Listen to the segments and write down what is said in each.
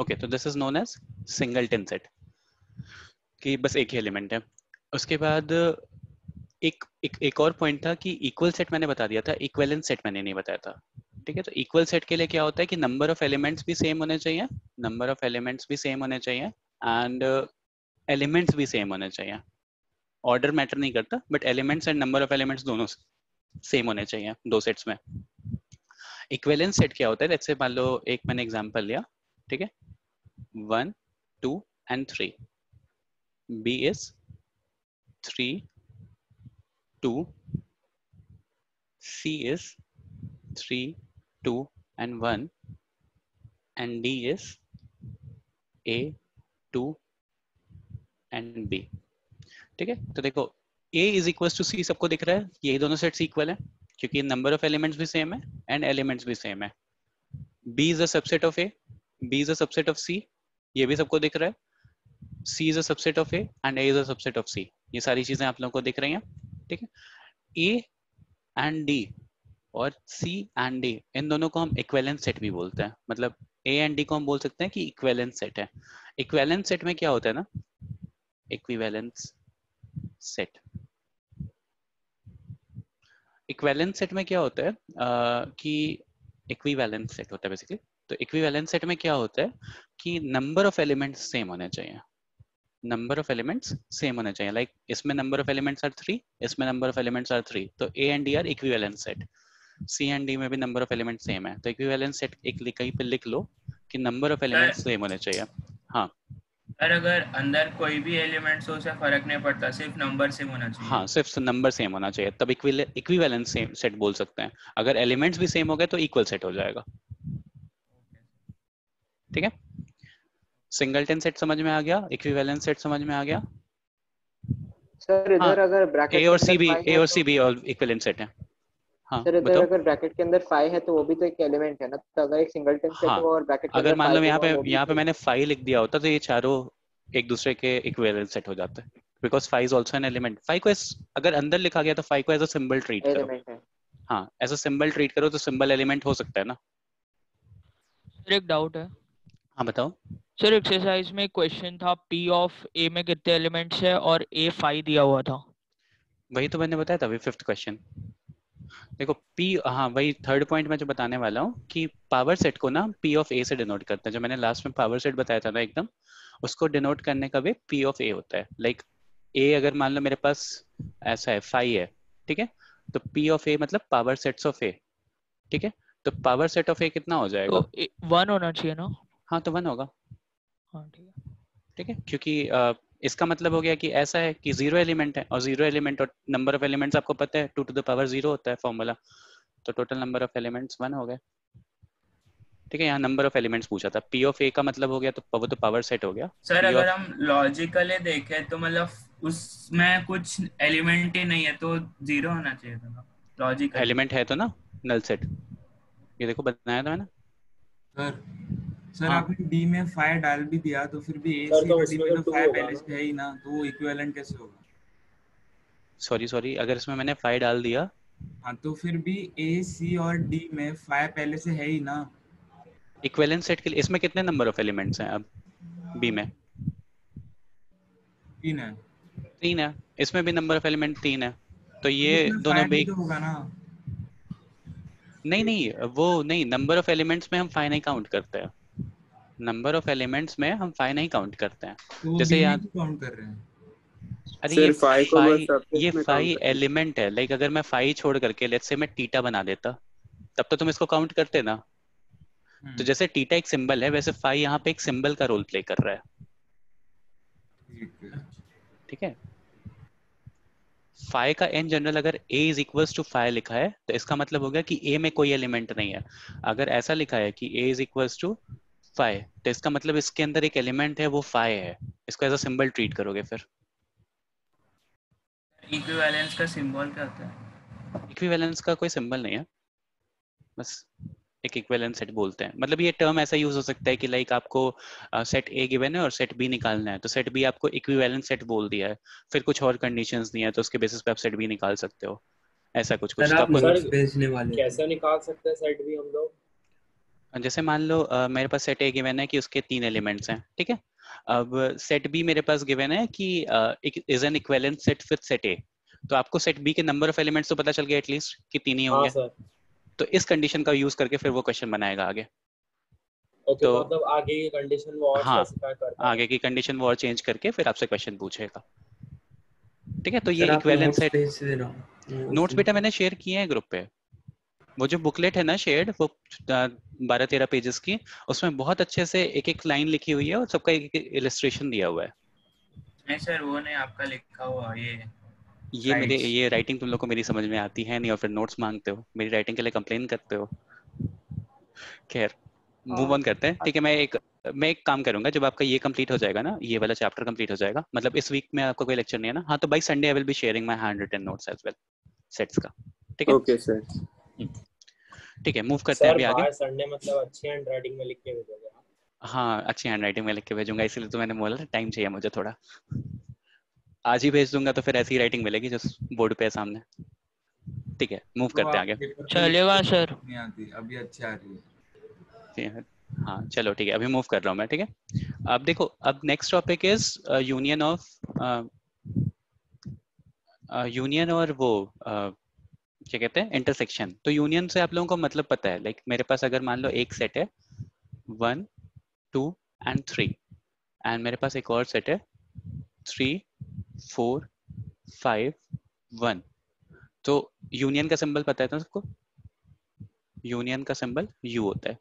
Okay, तो this is known as singleton set, कि बस एक ही एलिमेंट है। उसके बाद एक और पॉइंट था कि इक्वल सेट मैंने बता दिया था, इक्विवेलेंट सेट मैंने नहीं बताया था। ठीक है, तो इक्वल सेट के लिए क्या होता है कि नंबर ऑफ एलिमेंट्स भी सेम होने चाहिए, नंबर ऑफ एलिमेंट्स भी सेम होने चाहिए, एंड एलिमेंट्स भी सेम होने चाहिए। ऑर्डर मैटर नहीं करता, but elements and number of elements दोनों सेम होने चाहिए दो सेट्स में। इक्विवेलेंट सेट क्या होता है, जैसे मान लो एक मैंने एग्जांपल लिया, ठीक है, 1 2 and 3, B is 3 2, C is 3 2 and 1, and D is A 2 and B। ठीक है, तो देखो A is equal to C सबको दिख रहा है, यही दोनों सेट्स इक्वल है क्योंकि नंबर ऑफ एलिमेंट्स भी सेम है एंड एलिमेंट्स भी सेम है। B is a subset of A, B is a subset of C, ये भी सबको दिख रहा है। C is a subset of A and A is a subset of C, ये सारी चीजें आप लोगों को दिख रही हैं। ठीक है, A एंड D और C एंड D, इन दोनों को हम इक्विवेलेंट सेट भी बोलते हैं। मतलब A एंड D को हम बोल सकते हैं कि इक्विवेलेंट सेट है। इक्विवेलेंट सेट में क्या होता है ना, इक्विवेलेंस सेट, इक्विवेलेंट सेट में क्या होता है कि इक्विवेलेंट सेट होता है बेसिकली। तो इक्विवेलेंट सेट में क्या होता है कि नंबर ऑफ एलिमेंट्स सेम होने चाहिए, नंबर ऑफ एलिमेंट्स सेम होने चाहिए। लाइक इसमें नंबर ऑफ एलिमेंट्स आर 3, इसमें नंबर ऑफ एलिमेंट्स आर 3, तो A एंड D are equivalent set. C and D में भी नंबर ऑफ एलिमेंट सेम है, तो इक्विवेलेंट सेट एक कहीं पे लिख लो कि नंबर ऑफ एलिमेंट्स सेम होने चाहिए। हाँ, और अगर अंदर कोई भी एलिमेंट्स हो उससे फर्क नहीं पड़ता, सिर्फ नंबर सेम होना चाहिए। हाँ, सिर्फ नंबर सेम होना चाहिए, तब इक्विवेलेंट सेट बोल सकते हैं। अगर एलिमेंट्स भी सेम हो गए तो इक्वल सेट हो जाएगा। ठीक है, सिंगलटन सेट समझ में आ गया, इक्विवेलेंट सेट समझ में आ गया। सर हाँ, इधर अगर ए ब्रैकेट के और सी अंदर भी, फाइव ए है और तो, सी भी और इक्विवेलेंट सेट है। हाँ सर इधर बताओ। अगर ब्रैकेट के अंदर फाइव है तो वो भी तो एक एलिमेंट है ना, तो अगर एक सिंगलटन सेट हाँ, हो और ब्रैकेट के अगर अंदर मान लो फाइव होगा वो भी यहाँ पे तो। मैंने 5 लिख दिया होता तो ये चारों एक दूसरे के इक्विवेलेंट सेट हो जाते हैं, because 5 is also an element. 5 को अगर अंदर लिखा गया तो 5 को एज अ सिंबल ट्रीट करो। एलिमेंट है। हाँ, एज अ सिंबल ट्रीट करो तो सिंबल एलिमेंट हो सकता है ना। सर एक डाउट है। हाँ बताओ। सर एक्सरसाइज में क्वेश्चन था P ऑफ A में कितने एलिमेंट्स है और A 5 दिया हुआ था। वही तो मैंने बताया था, अभी 5th क्वेश्चन। देखो P, हाँ वही थर्ड पॉइंट मैं जो बताने वाला हूँ कि पावर सेट को ना P ऑफ A से डिनोट करते हैं। जो मैंने लास्ट में पावर सेट बताया था ना एकदम, उसको डिनोट करने का भी P ऑफ A होता है। लाइक A अगर मान लो मेरे पास ऐसा है 5 है, ठीक है, तो P ऑफ A मतलब पावर सेट्स ऑफ A। ठीक है, तो पावर सेट ऑफ A कितना हो जाएगा? तो 1 होना चाहिए ना। हाँ तो 1 होगा। हाँ ठीक है। ठीक है, क्योंकि इसका मतलब हो गया कि ऐसा है कि 0 एलिमेंट है, और 0 एलिमेंट और नंबर ऑफ एलिमेंट्स आपको पता है 2 टू द पावर 0 होता है फॉर्मूला, तो टोटल नंबर ऑफ एलिमेंट्स 1 हो गए। ठीक है, यहाँ नंबर ऑफ एलिमेंट्स पूछा था, P ऑफ A का मतलब हो गया तो वो तो पावर सेट हो गया। सर P अगर ऑफ, हम लॉजिकली देखें तो मतलब उसमें कुछ एलिमेंट ही नहीं है तो जीरो होना चाहिए था ना लॉजिकली। एलिमेंट है तो ना नल सेट, ये देखो बताया था मैंने। सर सर हाँ, आपने डी में 5 डाल भी दिया तो फिर भी ए सर सी तो और डी इसमें में तो तो 2 5 होगा पहले ना। से है ही ना, तो वो इक्विवेलेंट कैसे होगा? सॉरी, अगर इसमें मैंने 5 डाल दिया, हाँ तो फिर भी ए सी और डी में 5 पहले से है ही ना। इक्विवेलेंट सेट के लिए इसमें कितने नंबर ऑफ एलिमेंट्स हैं अब B में? 3 है 3 है, इसमें भी नंबर ऑफ एलिमेंट 3 है, तो तो ये उसमें दोनों 5 भी भी। तो होगा ना। नहीं, वो नहीं, नंबर ऑफ एलिमेंट्स में हम 5 नहीं काउंट करते हैं, नंबर ऑफ एलिमेंट्स में हम 5 नहीं काउंट करते हैं। तो वो जैसे बी में यहाँ, क्यों काउंट कर रहे हैं? अरे ये सिर्फ 5 को बस 5, सबसेट ये में काउंट 5 करेंगे। एलिमेंट है। लाइक अगर मैं 5 छोड़ करके लेट्स से मैं टीटा बना देता, तब तो तुम इसको काउंट करते ना। तो जैसे टीटा एक सिंबल है, वैसे 5 यहाँ पे एक सिंबल का रोल प्ले कर रहा है। ठीक है। ठीक है, 5 का n जनरल अगर a इज इक्वल्स टू 5 लिखा है तो इसका मतलब हो गया कि a में कोई एलिमेंट नहीं है। अगर ऐसा लिखा है कि a इज इक्वल्स टू 5, तो इसका मतलब इसके अंदर एक एलिमेंट है, वो 5 है। इसको एज अ सिंबल ट्रीट करोगे फिर। इक्विवेलेंस का सिंबल क्या होता है? इक्विवेलेंस का कोई सिंबल नहीं है, बस एक इक्विवेलेंट सेट बोलते हैं। मतलब ये टर्म ऐसा यूज हो सकता है कि लाइक आपको सेट ए गिवन है और सेट बी निकालना है, तो सेट बी आपको इक्विवेलेंट सेट बोल दिया है, फिर कुछ और कंडीशंस दी है तो उसके बेसिस पे आप सेट बी निकाल सकते हो। ऐसा कुछ कुछ सर तो आप आपको। नोट्स सर भेजने वाले थे। कैसे निकाल सकते हैं सेट भी हम लोग? जैसे मान लो मेरे पास सेट ए गिवन है कि उसके 3 एलिमेंट्स हैं, ठीक है। अब सेट बी मेरे पास गिवन है कि is an equivalent set with set ए। तो आपको सेट बी के नंबर ऑफ एलिमेंट्स तो पता चल गया एटलीस्ट कि 3 ही हाँ होंगे। सर। तो इस कंडीशन का यूज करके फिर वो क्वेश्चन बनाएगा आगे। ओके, तो मतलब आगे की कंडीशन वो और हाँ, स्पेसिफाई करता है। आगे की कंडीशन वो और चेंज करके फिर आपसे क्वेश्चन पूछेगा, ठीक है। तो ये सर आप इक्विवेलेंट नोट्स सेट, भेज दे रहा हूँ नोट्स बेटा मैंने शेयर किए हैं ग्रुप पे। वो जो बुकलेट है ना शेयर्ड, वो 12-13 पेजेस की, उसमें बहुत अच्छे से एक एक लाइन लिखी हुई है और सबका एक एक इलस्ट्रेशन दिया हुआ है। नहीं सर, वो नहीं, आपका लिखा हुआ ये मेरे Slides. ये राइटिंग तुम लोग को मेरी समझ में आती है नहीं और फिर नोट्स मांगते हो, मेरी राइटिंग के लिए कंप्लेन करते हो। खैर मूव ऑन करते हैं, ठीक है। मैं एक काम करूंगा, जब आपका ये कंप्लीट हो जाएगा ना, ये वाला चैप्टर कंप्लीट हो जाएगा, मतलब इस वीक में आपका कोई लेक्चर नहीं है ना, हाँ, तो by Sunday I will be sharing my handwritten notes as well sets का, ठीक है। Okay sir. ठीक है, मूव करते हैं सर अभी आगे। बाय संडे मतलब अच्छी हैंड राइटिंग में लिख के भेजोगे आप? हाँ, अच्छी हैंड राइटिंग में लिख के भेजूंगा, इसलिए तो मैंने बोला टाइम चाहिए मुझे थोड़ा। आज ही भेज दूंगा तो फिर ऐसी राइटिंग मिलेगी जो बोर्ड पे है सामने, ठीक है। मूव तो करते हैं आप आगे। पेपर पे चलेगा लिखते सर। नहीं आती, अभी अच्छी आ रही है। ठीक है, हाँ चलो ठीक है, अभी मूव कर रहा हूँ मैं, ठीक है। अब देखो, अब next topic is union of union और वो क्या कहते हैं, इंटरसेक्शन। तो यूनियन से आप लोगों को मतलब पता है, लाइक मेरे पास अगर मान लो एक सेट है 1 2 एंड 3, एंड मेरे पास एक और सेट है 3 4 5 1। तो यूनियन का सिंबल पता है ना सबको, यूनियन का सिंबल यू होता है।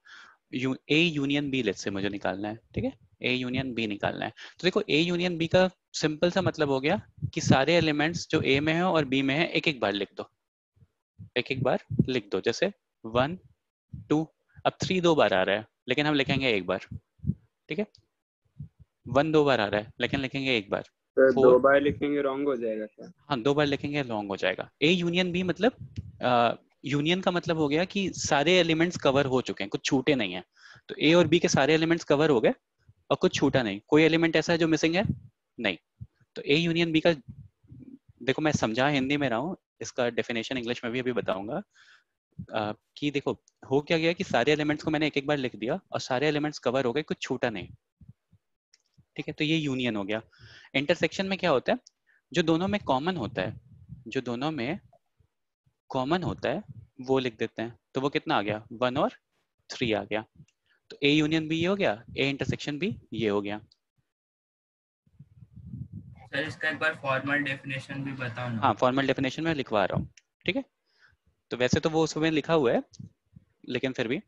A union B let's say मुझे निकालना है, ठीक है। ए यूनियन बी निकालना है, तो देखो ए यूनियन बी का सिंपल सा मतलब हो गया कि सारे एलिमेंट्स जो ए में है और बी में है एक एक बार लिख दो, एक एक बार लिख दो। जैसे 1 2, अब 3 2 बार आ रहा है लेकिन हम लिखेंगे एक बार, ठीक है। 1 2 बार आ रहा है लेकिन लिखेंगे एक बार। तो 4, 2 बार लिखेंगे रॉन्ग हो जाएगा क्या? हाँ 2 बार लिखेंगे लॉन्ग हो जाएगा। ए यूनियन बी मतलब यूनियन का मतलब हो गया कि सारे एलिमेंट्स कवर हो चुके हैं, कुछ छूटे नहीं है। तो ए और बी के सारे एलिमेंट्स कवर हो गए और कुछ छूटा नहीं, कोई एलिमेंट ऐसा है जो मिसिंग है नहीं। तो ए यूनियन बी का, देखो मैं समझा हिंदी में रहा हूँ, इसका डेफिनेशन इंग्लिश में भी अभी बताऊंगा। कि देखो हो क्या गया कि सारे एलिमेंट्स को मैंने एक एक बार लिख दिया और सारे एलिमेंट्स कवर हो गए, कुछ छूटा नहीं, ठीक है। तो ये यूनियन हो गया। इंटरसेक्शन में क्या होता है, जो दोनों में कॉमन होता है, जो दोनों में कॉमन होता है वो लिख देते हैं। तो वो कितना आ गया, 1 और 3 आ गया। तो ए यूनियन बी ये हो गया, ए इंटरसेक्शन बी ये हो गया। सर इसका एक बार फॉर्मल डेफिनेशन भी बताओ ना। हाँ, फॉर्मल डेफिनेशन में लिखवा रहा हूँ, ठीक है। तो वैसे तो वो उसमें लिखा हुआ है लेकिन फिर भी,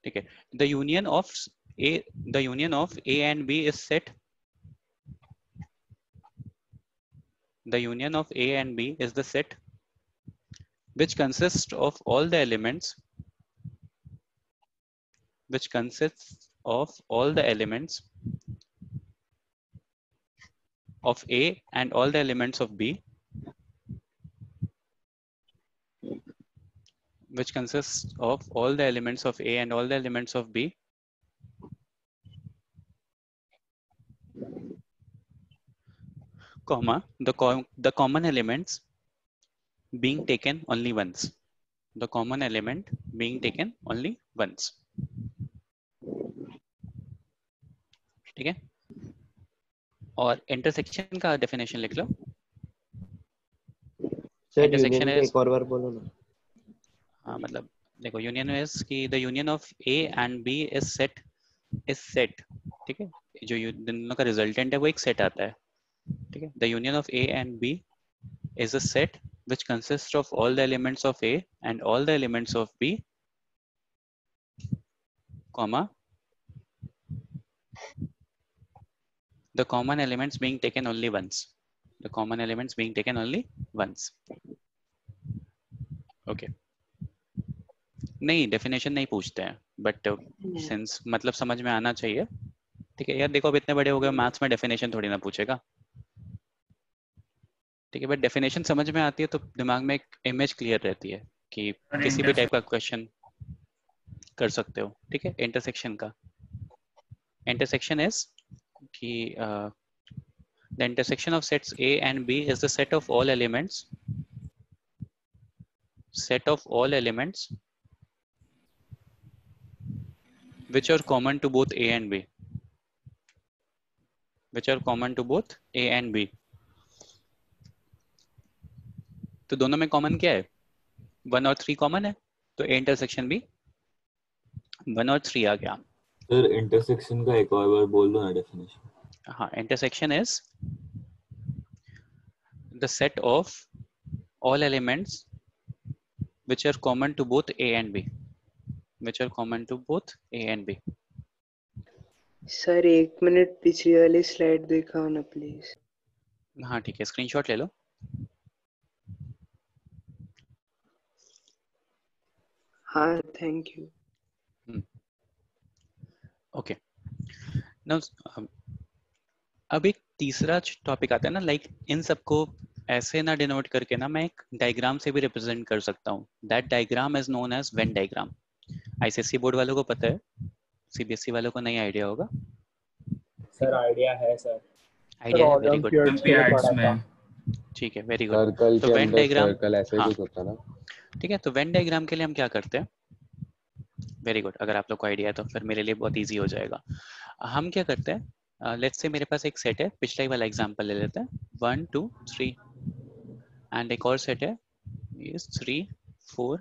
ठीक है। The union of A and B is set, the union of A and B is the set which consists of all the elements of A and all the elements of B, which consists of all the elements of A and all the elements of B, comma the common elements being taken only once, the common element being taken only once, ठीक है। और intersection का definition लिख लो। Sir intersection union का is, एक और बार बोलो ना। हाँ मतलब देखो, यूनियन इज कि the union of A and B is set, ठीक है। जो दोनों का रिजल्टेंट है वो एक सेट आता है, ठीक है। The union of A and B is a set which consists of all the elements of A and all the elements of B, comma the common elements being taken only once, the common elements being taken only once, okay। नहीं, definition नहीं पूछते हैं but since मतलब समझ में आना चाहिए, ठीक है। यार देखो अब इतने बड़े हो गए, मैथ्स में डेफिनेशन थोड़ी ना पूछेगा, ठीक है। बट डेफिनेशन समझ में आती है तो दिमाग में एक इमेज क्लियर रहती है कि और किसी भी टाइप का क्वेश्चन कर सकते हो, ठीक है। इंटरसेक्शन का, इंटरसेक्शन इज कि the intersection of sets A and B is the set of all elements which are common to both A and B. Which are common to both A and B. तो दोनों में common क्या है? 1 और 3 common है, तो A intersection B 1 और 3 आ गया. सर इंटरसेक्शन का एक और बार बोल दो ना डेफिनेशन. हाँ, intersection is the set of all elements which are common to both A and B. Which are common to both A and B. Sir 1 minute पिछली वाली स्लाइड दिखाओ ना प्लीज. हाँ ठीक है, स्क्रीनशॉट ले लो. हाँ थैंक यू. ओके, नाउ अब एक तीसरा टॉपिक आता है ना, लाइक इन सबको ऐसे ना डिनोट करके ना मैं एक डायग्राम से भी रिप्रेजेंट कर सकता हूँ. That diagram is known as Venn diagram. ICSE board वालों को पता है, सीबीएसई वालों को नहीं आइडिया होगा. सर आइडिया है सर. आइडिया है, वेरी गुड. ओलंपियाड्स में. ठीक है, वेरी गुड. सर्कल तो के वेन अंदर डायग्राम, सर्कल ऐसे हाँ कुछ होता है ना. ठीक है, तो वेन डायग्राम के लिए हम क्या करते हैं? वेरी गुड, अगर आप लोग को आइडिया है तो फिर मेरे लिए बहुत इजी हो जाएगा. हम क्या करते हैं, लेट्स से मेरे पास एक सेट है, पिछला ही वाला एग्जांपल ले लेते हैं, 1 2 3 एंड एक और सेट है 3 4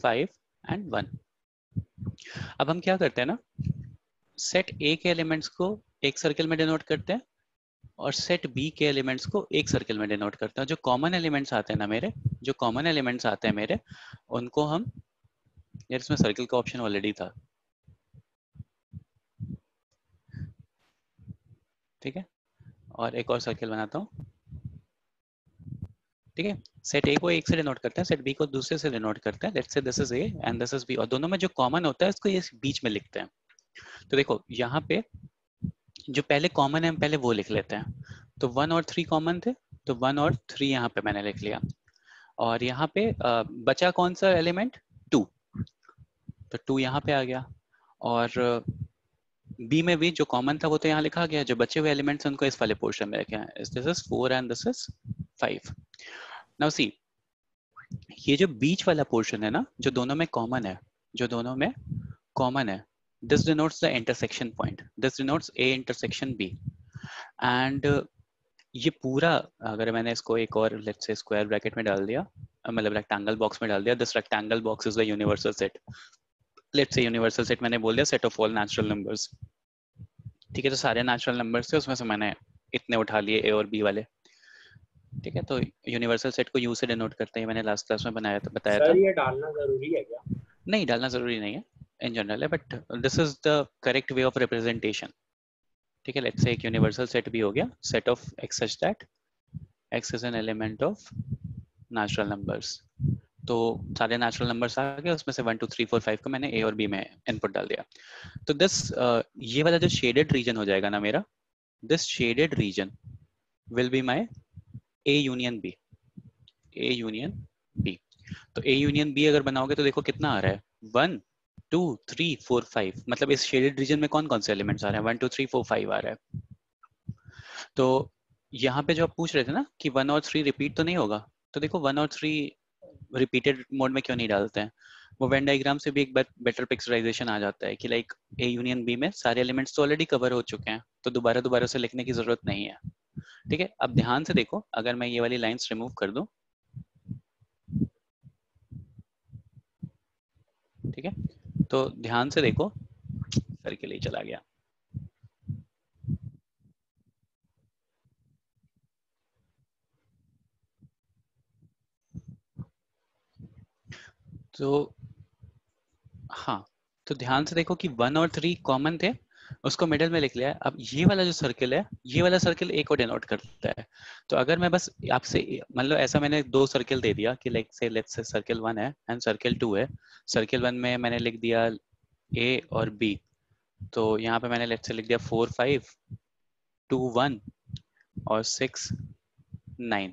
5 एंड 1. अब हम क्या करते हैं ना, सेट ए के एलिमेंट्स को एक सर्कल में डिनोट करते हैं और सेट बी के एलिमेंट्स को एक सर्कल में डिनोट करते हैं. जो कॉमन एलिमेंट्स आते हैं ना मेरे, जो कॉमन एलिमेंट्स आते हैं मेरे, उनको हम, यार इसमें सर्कल का ऑप्शन ऑलरेडी था, ठीक है, और एक और सर्कल बनाता हूँ. ठीक है, सेट ए को एक से डिनोट करते हैं, सेट बी को दूसरे से डिनोट करते हैं. Let's say this is A and this is B, और दोनों में जो कॉमन होता है इसको ये बीच में लिखते हैं. तो देखो यहाँ पे जो पहले कॉमन है हम पहले वो लिख लेते हैं. तो 1 और 3 कॉमन थे, तो 1 और 3 यहाँ पे मैंने लिख लिया. और यहाँ पे बचा कौन सा एलिमेंट? 2, तो 2 यहाँ पे आ गया. और बी में भी जो कॉमन था वो तो यहाँ लिखा गया, जो बचे हुए एलिमेंट्स उनको इस वाले पोर्शन में रखे हैं. This is 4 and this is 5. Now see, ये जो बीच वाला पोर्शन है ना, जो दोनों में कॉमन है, जो दोनों में कॉमन है, this denotes the intersection point. This denotes A intersection B. And ये पूरा, अगर मैंने इसको एक और let's say स्क्वायर ब्रैकेट में डाल दिया, मतलब रेक्टेंगल बॉक्स में डाल दिया, this rectangle box is the universal set. Let's say universal set मैंने बोल दिया set of all natural numbers. ठीक है, तो सारे नेचुरल नंबर्स थे, उसमें से मैंने इतने उठा लिए A और B वाले. ठीक है, तो यूनिवर्सल सेट को U से डिनोट करते हैं, मैंने लास्ट क्लास में बताया था. सर ये डालना जरूरी है क्या? नहीं, डालना जरूरी नहीं है in general है, but this is the correct way of representation. ठीक है, let's say एक universal set भी हो गया, set of x such that x is an element of natural numbers. तो सारे natural numbers आ गए, उसमें से 1 2 3 4 5 को मैंने a और b में input डाल दिया. तो this ये वाला जो shaded region हो जाएगा ना मेरा, this shaded region will be my a union b. a union b. तो a union b अगर बनाओगे तो देखो कितना आ रहा है, 1 2 3 4 5. मतलब इस शेडेड रीजन में कौन कौन से एलिमेंट्स आ रहे हैं? 1 2 3 4 5 आ रहा है. तो यहाँ पे जो आप पूछ रहे थे ना कि 1 और 3 रिपीट तो नहीं होगा, तो देखो 1 और 3 रिपीटेड मोड में क्यों नहीं डालते हैं? वो वेन डायग्राम से भी एक बेटर पिक्चराइजेशन आ जाता है कि लाइक ए यूनियन बी में सारे एलिमेंट्स तो ऑलरेडी कवर हो चुके हैं, तो दोबारा से लिखने की जरूरत नहीं है. ठीक है, अब ध्यान से देखो, अगर मैं ये वाली लाइंस रिमूव कर दूं, ठीक है, तो ध्यान से देखो, सर्किल ही चला गया. तो हाँ, तो ध्यान से देखो कि 1 और 3 कॉमन थे, उसको मिडिल में लिख लिया है. अब ये वाला जो सर्किल है, ये वाला सर्किल ए को डिनोट करता है. तो अगर मैं बस आपसे मतलब ऐसा मैंने 2 सर्किल दे दिया कि लाइक से लेट्स से सर्किल 1 है एंड सर्किल 2 है. सर्किल 1 में मैंने लिख दिया ए और बी, तो यहाँ पे मैंने लेट्स से लिख दिया 4 5 2 1 और 6 9.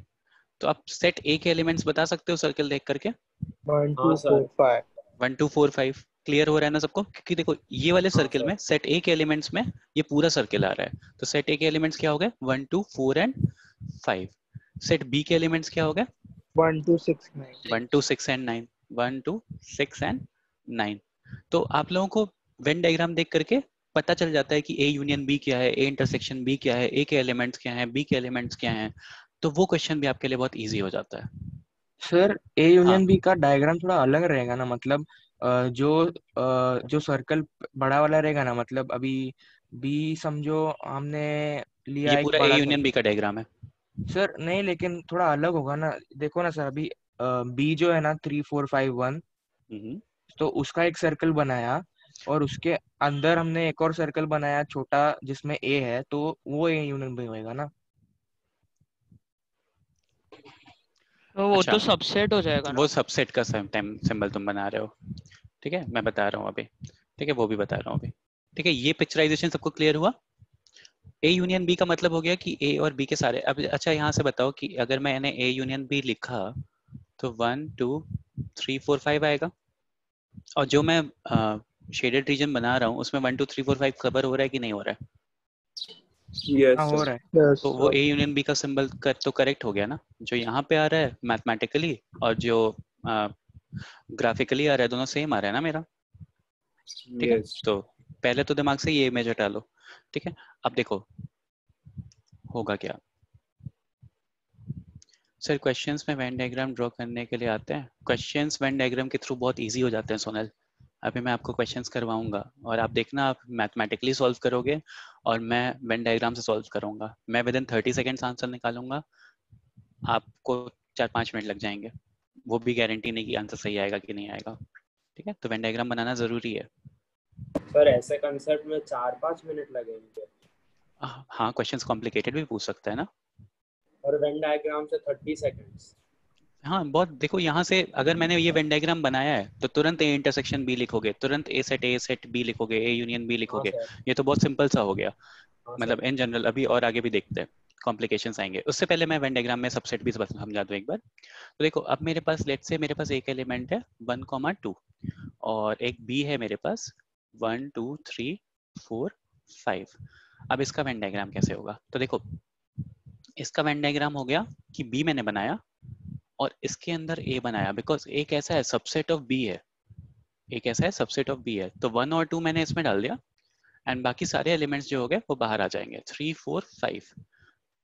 तो आप सेट ए के एलिमेंट्स बता सकते हो सर्किल देख करके? 1 2 4 5. 1 2 4 5 क्लियर हो रहा है ना सबको? क्योंकि देखो ये वाले सर्किल में सेट ए के एलिमेंट्स में ये पूरा सर्किल आ रहा है. तो सेट ए के एलिमेंट्स क्या हो गए? 1 2 4 एंड 5. सेट बी के एलिमेंट्स क्या हो गए? 1 2 6 9. 1 2 6 एंड 9. 1 2 6 एंड 9. तो आप लोगों को वेन डायग्राम देख करके पता चल जाता है कि ए यूनियन बी क्या है, ए इंटरसेक्शन बी क्या है, ए के एलिमेंट्स क्या हैं, बी के एलिमेंट्स क्या हैं, तो वो क्वेश्चन भी आपके लिए बहुत इजी हो जाता है। सर ए हाँ यूनियन बी का डायग्राम थोड़ा अलग रहेगा ना, मतलब जो सर्कल बड़ा वाला रहेगा ना, मतलब अभी बी समझो हमने लिया ये एक पूरा ए बड़ा यूनियन सर्कल। बी का डायग्राम है। सर नहीं, लेकिन थोड़ा अलग होगा ना। देखो ना सर, अभी बी जो है ना 3 4 5 1, हम्म, तो उसका एक सर्कल बनाया और उसके अंदर हमने एक और सर्कल बनाया छोटा जिसमें ए है, तो वो ए यूनियन बी होएगा ना। तो वो अच्छा, तो सबसेट हो जाएगा वो ना। सबसेट का सिंबल तुम बना रहे हो, ठीक है, मैं बता रहा हूँ अभी, ठीक है, वो भी बता रहा हूँ अभी, ठीक है। ये पिक्चराइजेशन सबको क्लियर हुआ? ए यूनियन बी का मतलब हो गया कि ए और बी के सारे, अब अच्छा यहाँ से बताओ कि अगर मैंने ए यूनियन बी लिखा तो 1 2 3 4 5 आएगा, और जो मैं शेडेड रीजन बना रहा हूँ उसमें 1 2 3 4 5 कवर हो रहा है कि नहीं हो रहा है? यस हाँ हो सर। रहा है। यस तो वो ए यूनियन बी का सिंबल तो करेक्ट हो गया ना, जो यहाँ पे आ रहा है मैथमेटिकली और जो ग्राफिकली आ रहा है, दोनों सेम आ रहा है ना मेरा, ठीक है। यस तो पहले तो दिमाग से ये इमेज हटा लो, ठीक है। अब देखो होगा क्या। सर क्वेश्चंस में वेन डायग्राम ड्रॉ करने के लिए आते हैं, क्वेश्चंस वेन डायग्राम के थ्रू बहुत इजी हो जाते हैं सोनल। अभी मैं आपको क्वेश्चंस करवाऊंगा और आप देखना, आप मैथमेटिकली सॉल्व करोगे और मैं वेन डायग्राम से सॉल्व करूंगा। मैं विद इन 30 सेकेंड्स आंसर निकालूंगा, आपको 4-5 मिनट लग जाएंगे, वो भी गारंटी नहीं कि आंसर सही आएगा कि नहीं आएगा, ठीक है। तो वेन डायग्राम बनाना जरूरी है। सर, ऐसे कंसेप्ट में 4-5 मिनट लगेंगे हाँ, क्वेश्चंस कॉम्प्लिकेटेड भी पूछ सकता है ना। और वेन डायग्राम से 30 सेकेंड्स। हाँ बहुत, देखो यहाँ से अगर मैंने ये वेन डायग्राम बनाया है तो तुरंत ए इंटरसेक्शन बी लिखोगे, तुरंत ए सेट बी लिखोगे, ए यूनियन बी हाँ लिखोगे। सर। ये तो बहुत सिंपल सा हो गया, हाँ मतलब सर। In general. अभी और आगे भी देखते हैं, कॉम्प्लिकेशंस आएंगे। उससे पहले मैं वेन डायग्राम में सबसेट भी समझा दूं एक बार। तो देखो अब मेरे पास, लेट से मेरे पास एक एलिमेंट है 1 2 और एक बी है मेरे पास 1 2 3 4 5। अब इसका वेन डायग्राम कैसे होगा? तो देखो इसका वेन डायग्राम हो गया कि बी मैंने बनाया और इसके अंदर ए बनाया, बिकॉज ए कैसा है, सबसेट ऑफ बी है। एक ऐसा है सबसेट ऑफ बी है, तो 1 और 2 मैंने इसमें डाल दिया एंड बाकी सारे एलिमेंट्स जो हो गए वो बाहर आ जाएंगे, 3 4 5।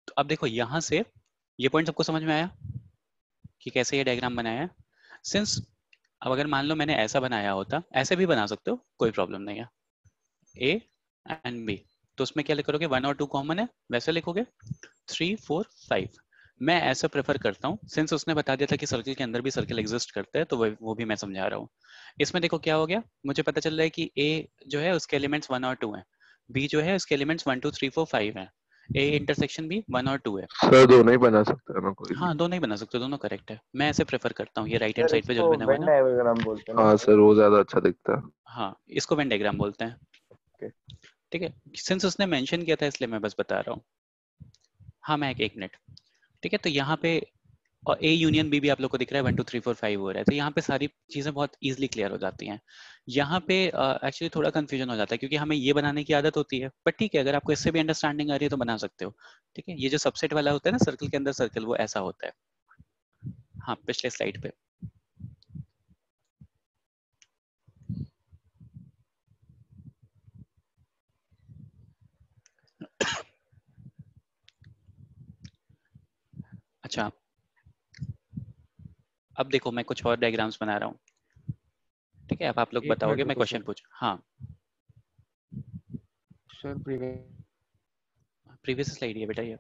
तो अब देखो यहाँ से ये पॉइंट सबको समझ में आया कि कैसे ये डायग्राम बनाया है। सिंस अब अगर मान लो मैंने ऐसा बनाया होता, ऐसे भी बना सकते हो, कोई प्रॉब्लम नहीं है, ए एंड बी, तो उसमें क्या करोगे, 1 और 2 कॉमन है वैसे लिखोगे, 3 4 5। मैं ऐसा प्रेफर करता हूँ, सिंस उसने बता दिया था कि सर्कल के अंदर भी सर्कल एग्जिस्ट करते हैं, तो वो भी मैं समझा रहा हूँ। इसमें देखो क्या हो गया, मुझे पता चल रहा है कि ए जो है उसके एलिमेंट्स 1 और 2 हैं, बी जो है उसके एलिमेंट्स 1 2 3 4 5 हैं, ए इंटरसेक्शन भी 1 और 2 है। सर दोनों ही बना सकता है ना कोई भी। हाँ दोनों ही बना सकते हो, दोनों करेक्ट है, मैं ऐसे प्रेफर करता हूँ। ये राइट हैंड सर साइड पे जो इसको बना हुआ है वेन ना, डायग्राम बोलते हैं ना हाँ सर? सर वो ज्यादा अच्छा दिखता है। हाँ इसको वेन डायग्राम बोलते हैं, Okay. ठीक है। सिंस उसने मेंशन किया था इसलिए मैं बस बता रहा हूँ। हाँ मैं एक मिनट, ठीक है। तो यहाँ पे और ए यूनियन बी भी आप लोग को दिख रहा है, 1 2 3 4 5 हो रहा है, तो यहाँ पे सारी चीजें बहुत इजीली क्लियर हो जाती हैं। यहाँ पे एक्चुअली थोड़ा कंफ्यूजन हो जाता है क्योंकि हमें ये बनाने की आदत होती है, बट ठीक है, अगर आपको इससे भी अंडरस्टैंडिंग आ रही है तो बना सकते हो, ठीक है। ये जो सबसेट वाला होता है ना, सर्कल के अंदर सर्कल, वो ऐसा होता है। हाँ पिछले स्लाइड पे अच्छा, अब देखो मैं कुछ और डायग्राम्स बना रहा हूँ, ठीक है। अब आप लोग एक मिनट बताओगे, मैं रुको क्वेश्चन सर। पूछ, हाँ सर प्रीवियस स्लाइड है बेटा ये।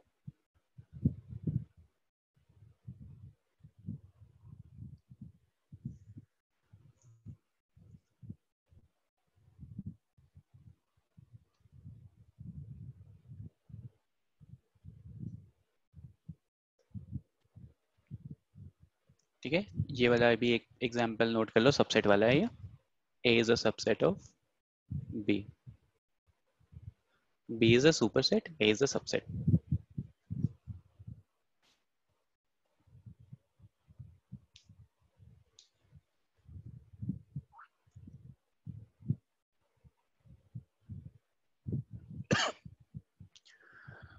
ठीक है, ये वाला भी एक एग्जांपल नोट कर लो, सबसेट वाला है ये। A is a subset of B. B is a superset, A is a subset.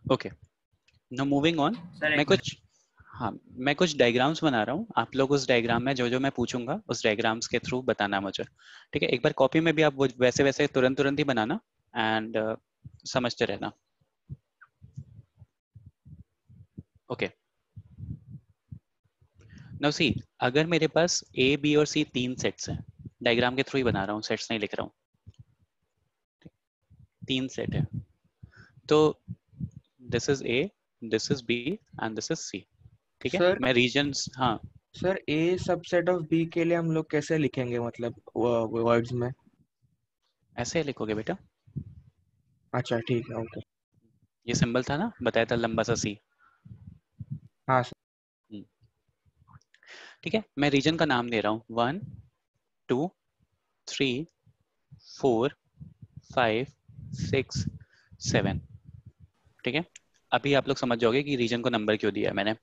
Okay, now moving on. Sir मैं एक कुछ, हाँ, मैं कुछ डायग्राम्स बना रहा हूँ, आप लोग उस डायग्राम में जो जो मैं पूछूंगा उस डायग्राम्स के थ्रू बताना मुझे, ठीक है। एक बार कॉपी में भी आप वो वैसे वैसे तुरंत तुरंत ही बनाना एंड समझते रहना। ओके, नाउ सी, अगर मेरे पास ए बी और सी तीन सेट्स हैं, डायग्राम के थ्रू ही बना रहा हूँ, सेट्स नहीं लिख रहा हूँ, तीन सेट है, तो this is A, this is B and this is C, ठीक है। सर मैं रीजन्स, हाँ sir A subset of B के लिए हम लोग कैसे लिखेंगे, मतलब वर्ड्स में? ऐसे लिखोगे बेटा, अच्छा ठीक है, ओके। ये सिंबल था ना, बताया था लंबा सा सी, हाँ सर। ठीक है। मैं रीजन का नाम दे रहा हूँ 1 2 3 4 5 6 7, ठीक है। अभी आप लोग समझ जाओगे कि रीजन को नंबर क्यों दिया है मैंने।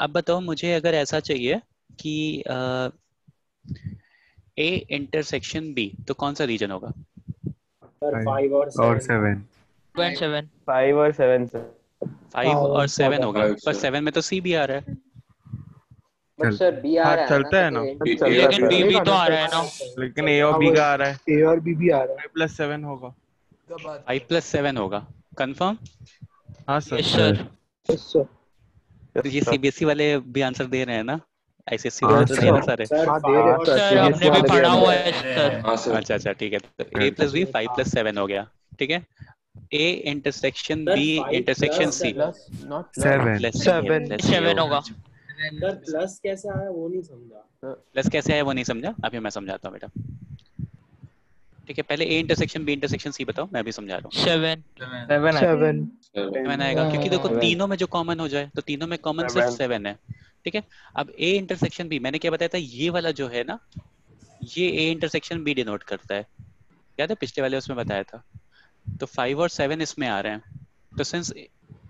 अब बताओ मुझे, अगर ऐसा चाहिए कि ए इंटरसेक्शन बी, तो कौन सा रीजन होगा? सर 5 और 7 7 5 और 7 सर। 5 और 7 होगा, पर 7 में तो सी भी आ रहा है। बट सर बी आ रहा है चलता है ना, लेकिन बी भी तो आ रहा है ना। लेकिन ए और बी का आ रहा है, ए और बी भी आ रहा है। 5+7 होगा। 5+7 होगा, कंफर्म? हाँ sir. Yes sir. Yes sir. तो ये सीबीएसई वाले भी आंसर दे रहे हैं ना, आईसीएससी हाँ वाले तो नहीं ना सारे? सर हाँ, दे 5 रहे और हैं। सर हमने भी पढ़ा हुआ है सर। हाँ सर। अच्छा अच्छा, ठीक है, तो ए प्लस बी 5+7 हो गया, ठीक है। A intersection sir, B 5 intersection plus C, plus not plus 7 होगा। सर प्लस कैसे आया वो नहीं समझा। प्लस कैसे आया वो नहीं समझा, अभी मैं समझाता हूँ बेटा, ठीक है। पहले A intersection B intersection C बताओ, मैं भी समझा रहा हूँ। 7 7 7 आएगा, क्योंकि देखो तीनों में जो कॉमन हो जाए, तो तीनों में कॉमन सिर्फ 7 है, ठीक है। अब ए इंटरसेक्शन बी, मैंने क्या बताया था, ये वाला जो है ना, ये ए इंटरसेक्शन बी डिनोट करता है, याद है पिछले वाले उसमें बताया था। तो 5 और 7 इसमें आ रहे हैं, तो सिंस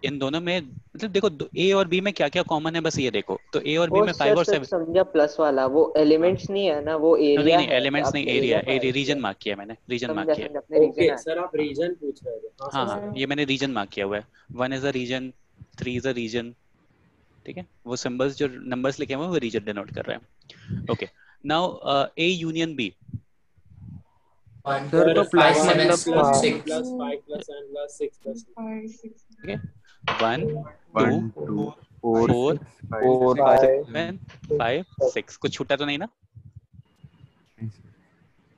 इन दोनों में, मतलब देखो ए और बी में क्या क्या कॉमन है, बस ये देखो, तो ए और बी वो में 5 सर और सर 7, समझा, प्लस वाला वो एलिमेंट्स नहीं है ना, वो नहीं एरिया नहीं है। एलिमेंट्स नहीं, आपने एरिया, एरिया रीजन मार्क किया मैंने, रीजन मार्क समझा किया। समझा, अपने रीजन ओके है। सर, आप रीजन पूछ रहे थे। हाँ हाँ सर। हाँ, ये मैंने रीजन मार्क किया हुआ है, 1 is a region, 3 is a region, ठीक है। वो सिंबल्स जो नंबर्स लिखे हुए हैं वो रीजन डिनोट कर रहे हैं। Okay, now A union B, sir तो प्लस 5 मतलब plus 2 plus 5 plus 7 plus 6 plus 2। ठीक है, 1 2 1 2 4 4 4 5 7 5 6, कुछ छूटा तो नहीं ना?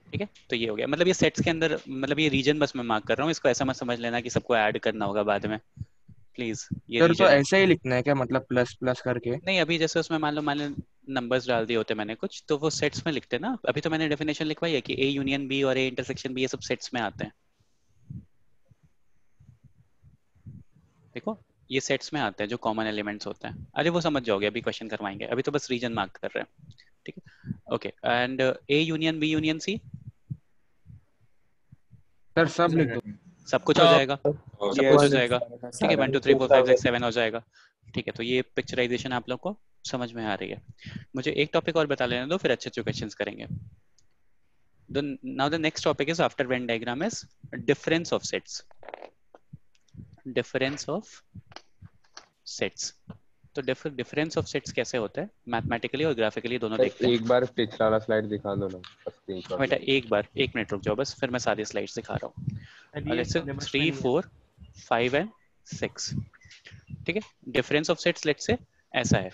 ठीक है, तो ये हो गया, मतलब ये सेट्स के अंदर, मतलब ये रीजन बस मैं मार्क कर रहा हूँ, इसको ऐसा मत समझ लेना कि सबको ऐड करना होगा बाद में, प्लीज। ये सर तो रीजन है, ऐसे ही लिखना है क्या, मतलब प्लस प्लस करके? नहीं अभी जैसे उसमें मान लो नंबर्स डाल दिए होते मैंने कुछ, तो वो सेट्स में लिखते ना। अभी तो मैंने डेफिनेशन लिखवाई है कि ए यूनियन बी और ए इंटरसेक्शन बी ये सब सेट्स में आते हैं, देखो ये सेट्स में आते हैं जो कॉमन एलिमेंट्स होते हैं। अरे वो समझ जाओगे, अभी क्वेश्चन करवाएंगे, अभी तो बस रीजन मार्क कर रहे हैं, ठीक है। Okay, and A union B union C, sir सब लिख दो। सब कुछ हो जाएगा, सब कुछ हो जाएगा, ठीक है। 1 2 3 4 5 6 7 हो जाएगा, ठीक है। तो ये पिक्चराइजेशन आप लोग को समझ में आ रही है। मुझे एक टॉपिक और बता लेने दो, फिर अच्छे अच्छे क्वेश्चंस करेंगे। Now the next topic is after Venn diagram is difference of sets. Difference of sets. तो डिफरेंस ऑफ सेट्स कैसे होता है मैथमेटिकली और ग्राफिकली दोनों देखते हैं। एक बार पिछला वाला स्लाइड दिखा दो ना, स्क्रीनशॉट। बेटा एक बार 1 मिनट रुक जाओ बस, फिर मैं सारी स्लाइड्स दिखा रहा हूँ। लेट्स से 3 4 5 एंड 6, ठीक है। Difference of sets let's say ऐसा है,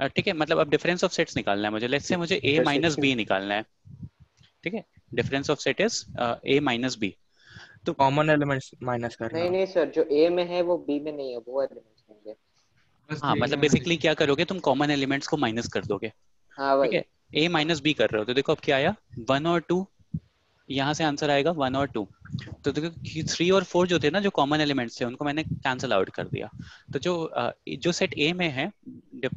ठीक है। मतलब अब डिफरेंस ऑफ सेट्स निकालना है मुझे, लेट्स से मुझे a माइनस बी निकालना है, ठीक है। Difference of set is a minus B, तो कॉमन एलिमेंट्स माइनस करना। नहीं नहीं सर, जो ए में है वो बी में नहीं है, वो एलिमेंट्स होंगे। हाँ मतलब बेसिकली क्या करोगे तुम, कॉमन एलिमेंट्स को माइनस कर दोगे, हाँ ठीक है। a माइनस बी कर रहे हो, तो देखो अब क्या आया 1 और 2, यहाँ से आंसर आएगा 1 और 2। तो देखो 3 और 4 जो थे ना, जो कॉमन एलिमेंट्स थे, उनको मैंने कैंसिल आउट कर दिया। तो जो सेट ए में है,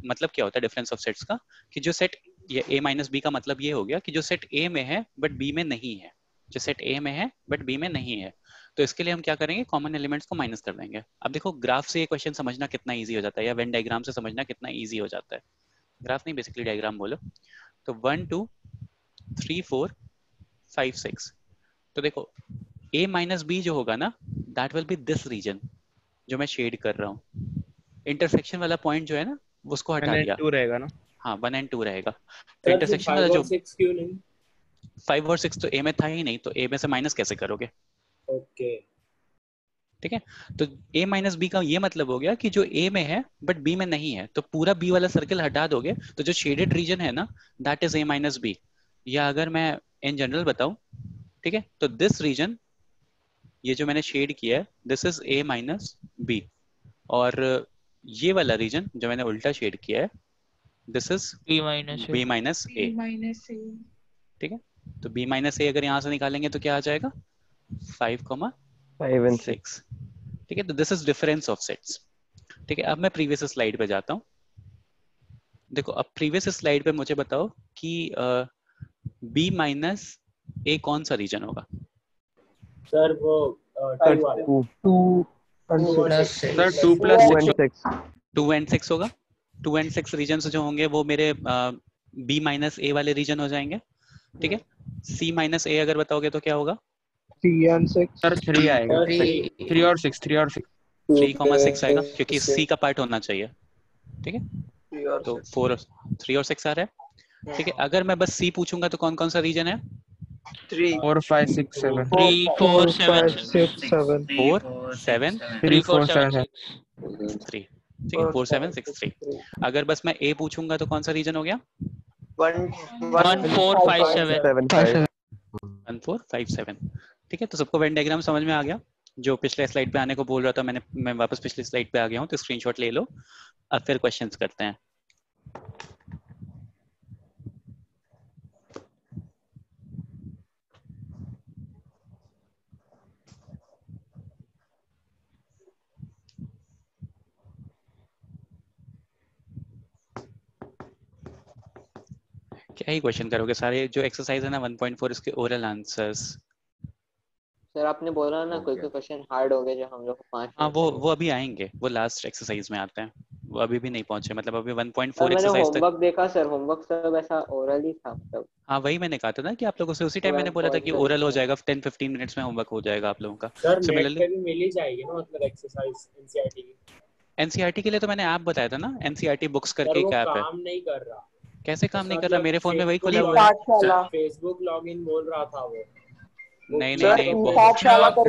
मतलब क्या होता है डिफरेंस ऑफ सेट्स का, कि जो सेट ये a माइनस बी का मतलब ये हो गया कि जो सेट a में है बट b में नहीं है, जो सेट a में है बट b में नहीं है। तो इसके लिए हम क्या करेंगे, कॉमन एलिमेंट्स को माइनस कर देंगे। अब देखो ग्राफ से ये क्वेश्चन समझना कितना इजी हो जाता है, या वेन डायग्राम से समझना कितना इजी हो जाता है। ग्राफ नहीं, बेसिकली डायग्राम बोलो। तो 1 2 3 4 5 6, तो देखो a माइनस बी जो होगा ना, that will be this region जो मैं शेड कर रहा हूँ, इंटरसेक्शन वाला पॉइंट जो है ना उसको हटा 1 दिया। and 2 रहेगा ना? हाँ 1 and 2 रहेगा। तो सर फिर इंटरसेक्शन वाला 5 जो और 6 क्यों नहीं? 5 और 6 तो ए में था ही नहीं, तो ए में से माइनस कैसे करोगे? ओके ठीक है, तो a माइनस बी का ये मतलब हो गया कि जो a में है बट b में नहीं है, तो पूरा b वाला सर्कल हटा दोगे तो जो शेडेड रीजन है ना that is a minus B. या अगर मैं इन जनरल बताऊं, ठीक है, तो दिस रीजन, ये जो मैंने शेड किया है this is a minus B, और ये वाला रीजन जो मैंने उल्टा शेड किया है this is b minus b minus a। ठीक है, तो b माइनस a अगर यहाँ से निकालेंगे तो क्या आ जाएगा 5, 5 and 6। ठीक है, तो this is difference of sets. ठीक है, अब मैं प्रीवियस स्लाइड पे जाता हूँ। देखो अब प्रीवियस स्लाइड पे मुझे बताओ कि b माइनस a कौन सा रीजन होगा? सर वो 2 वाला 2 सर 2 plus 2 6 and 6। 2 and 6 होगा। 2 and 6 रीजन जो होंगे वो मेरे b माइनस a वाले रीजन हो जाएंगे। ठीक है, c माइनस a अगर बताओगे तो क्या होगा? 3 and 6 सर 3 आएगा। सर 3 और 6 3 और 6 3,6 आएगा क्योंकि c का पार्ट होना चाहिए। ठीक है, 3 और तो 6 3 और 6 आ रहा है। ठीक है, अगर मैं बस c पूछूंगा तो कौन कौन सा रीजन है? 3 4 5 6 7 3 4 7 5 6 7 4 7 3 4 7 7 3। ठीक है, 4 7 6 3। अगर बस मैं a पूछूंगा तो कौन सा रीजन हो गया? 1 4 5 7 7 5। 1 4 5 7। ठीक है, तो सबको वेन डायग्राम समझ में आ गया? जो पिछले स्लाइड पे आने को बोल रहा था मैं वापस पिछली स्लाइड पे आ गया हूँ, तो स्क्रीनशॉट ले लो। अब फिर क्वेश्चंस करते हैं। क्या ही क्वेश्चन करोगे? सारे जो एक्सरसाइज है ना 1.4 इसके ओरल आंसर्स। सर आपने बोला ना कोई कोई क्वेश्चन हार्ड हो गए जो हम लोग को 5 हाँ मिनट वो अभी आएंगे, वो लास्ट एक्सरसाइज में आते हैं, वो अभी भी नहीं पहुंचे, मतलब अभी 1.4 सर मैंने एक्सरसाइज तक। होमवर्क देखा सर, होमवर्क सब ऐसा ओरल ही था मतलब। हाँ वही मैंने कहा था ना कि आप लोगों से उसी टाइम मैंने बोला था कि ओरल हो जाएगा, 10-15 मिनट्स में होमवर्क हो जाएगा आप लोगों का। सर नेट सिमिलरली पे भी मिल ही जाएगी ना मतलब एक्सरसाइज एनसीईआरटी की। एनसीईआरटी के लिए तो मैंने ऐप बताया था ना, एनसीईआरटी बुक्स सर करके वो एक ऐप है। काम नहीं कर रहा। कैसे काम नहीं कर रहा? मेरे फोन में वही खुला हुआ फेसबुक है। फेसबुक लॉगिन बोल रहा था वो। नहीं नहीं नहीं,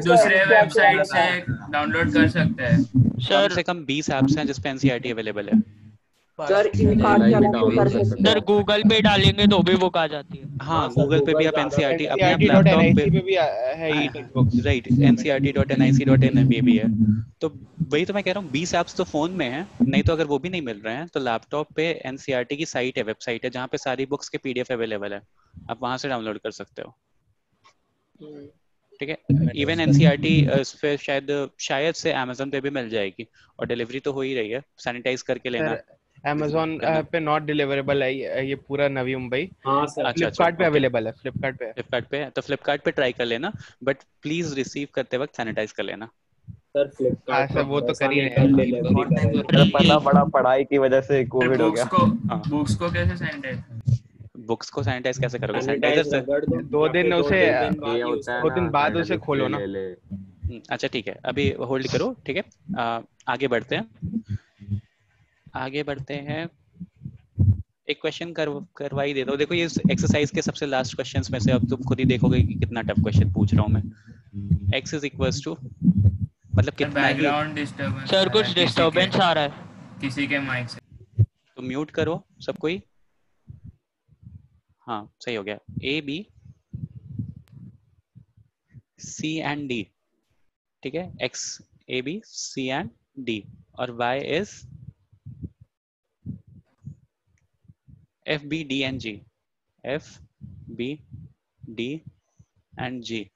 दूसरे वेबसाइट से डाउनलोड कर सकते हैं। कम से कम 20 ऐप्स हैं जिसपे एनसीईआरटी अवेलेबल है। सर सर गूगल पे डालेंगे तो भी बुक आ जाती है। हाँ गूगल पे भी आप एनसीईआरटी अपने आप लैपटॉप पे NCERT पे भी है ई-टेक्स्ट राइट, ncrt.nic.in पे भी है। तो वही तो मैं कह रहा हूँ 20 ऐप्स तो फोन में है, नहीं तो अगर वो भी नहीं मिल रहे हैं तो लैपटॉप पे एनसीईआरटी की साइट है, वेबसाइट है, जहाँ पे सारी बुक्स के पीडीएफ अवेलेबल है, आप वहां से डाउनलोड कर सकते हो। ठीक है, इवन एनसीईआरटी इस पे शायद से अमेज़न पे भी मिल जाएगी, और डिलीवरी तो हो ही रही है, सैनिटाइज करके लेना। Amazon पे नॉट डिलीवरेबल है ये पूरा नवी मुंबई। हाँ सर। फ्लिपकार्ट पे अवेलेबल है, फ्लिपकार्ट पे है तो फ्लिपकार्ट पे ट्राई कर लेना, बट प्लीज रिसीव करते वक्त सैनिटाइज कर लेना। सर फ्लिपकार्ट सर वो तो कर ही रहे हैं। पता पड़ा पढ़ाई की वजह से कोविड हो गया। बुक्स को कैसे सैनिटाइज? बुक्स को सैनिटाइज कैसे करोगे? सैनिटाइजर से 2 दिन उसे 2 दिन बाद उसे खोलो ना। अच्छा ठीक है, अभी होल्ड करो। ठीक है, आगे बढ़ते हैं। एक क्वेश्चन करवाई देता हूँ। देखो ये एक्सरसाइज के सबसे लास्ट क्वेश्चंस में से अब तुम खुद ही देखोगे कि कितना टफ क्वेश्चन पूछ रहा हूँ मैं। x इज इक्वल्स टू मतलब कितना ही। बैकग्राउंड डिस्टरबेंस सर कुछ डिस्टरबेंस आ रहा है किसी के माइक से, तो म्यूट करो सब कोई। हाँ सही हो गया। a b c and d। ठीक है, x a b c and d, और y is f b d and g, f b d and g.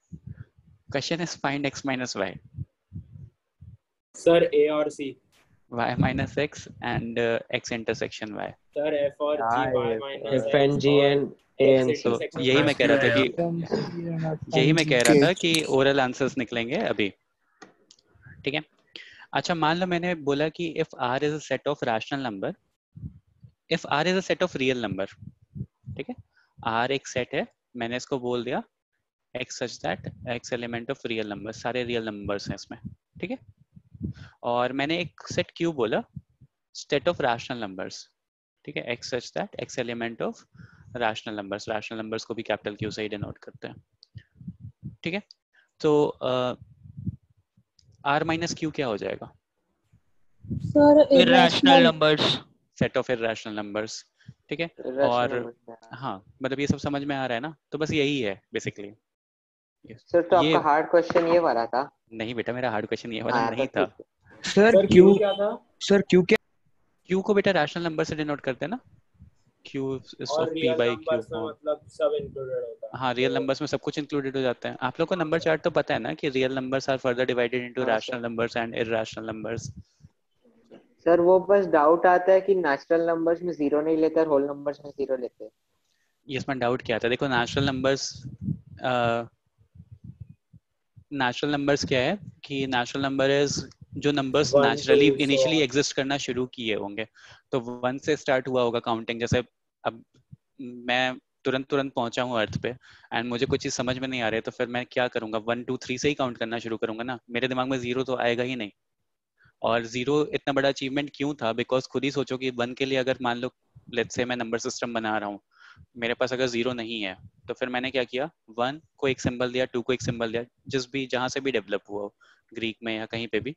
Question is find x minus y, sir A और C, y minus x and x intersection y. Sir F और G Y minus F and G and A and तो C। यही मैं कह रहा था कि oral answers निकलेंगे अभी। ठीक है, अच्छा मान लो मैंने बोला कि if r is a set of rational number, if r is a set of real number, ठीक है, r एक सेट है, मैंने इसको बोल दिया x such that x element of real number, सारे रियल नंबर्स हैं इसमें। ठीक है, और मैंने एक सेट q बोला सेट ऑफ रैशनल नंबर्स, ठीक है, x such that x element of rational numbers, rational numbers को भी कैपिटल क्यू से ही डिनोट करते हैं, ठीक है। तो r माइनस क्यू क्या हो जाएगा? Sir irrational numbers, set of irrational numbers, ठीक है। और हाँ मतलब ये सब समझ में आ रहा है ना, तो बस यही है बेसिकली। सर तो आपका हार्ड क्वेश्चन ये वाला था? नहीं बेटा, मेरा हार्ड क्वेश्चन ये वाला नहीं था। सर क्यू क्या था? सर क्यू क्या? क्यू को बेटा रैशनल नंबर से डिनोट करते हैं ना, Q is of p by q। मतलब सब इंक्लूडेड होता है। हाँ, रियल नंबर्स में सब कुछ इंक्लूडेड हो जाता है। आप लोग को नंबर चार्ट तो पता है ना कि real numbers are further divided into rational numbers and irrational numbers. Sir वो बस डाउट आता है कि नेचुरल नंबर्स में 0 नहीं लेते और होल नंबर्स में 0 लेते हैं। इसमें डाउट क्या आता है? देखो नेचुरल नंबर्स क्या है कि नेचुरल नंबर इज जो नंबर्स नेचुरली इनिशियली एग्जिस्ट करना शुरू किए होंगे, तो 1 से स्टार्ट हुआ होगा काउंटिंग। जैसे अब मैं तुरंत पहुंचा हूँ अर्थ पे एंड मुझे कुछ चीज समझ में नहीं आ रही है, तो फिर मैं क्या करूंगा? 1 2 3 से ही काउंट करना शुरू करूंगा ना, मेरे दिमाग में 0 तो आएगा ही नहीं। और 0 इतना बड़ा अचीवमेंट क्यों था? बिकॉज खुद ही सोचो कि 1 के लिए अगर मान लो लेट्स से मैं नंबर सिस्टम बना रहा हूँ, मेरे पास अगर 0 नहीं है, तो फिर मैंने क्या किया? 1 को एक सिंबल दिया, 2 को एक सिंबल दिया, जिस भी जहां से भी डेवलप हुआ हो, ग्रीक में या कहीं पे भी।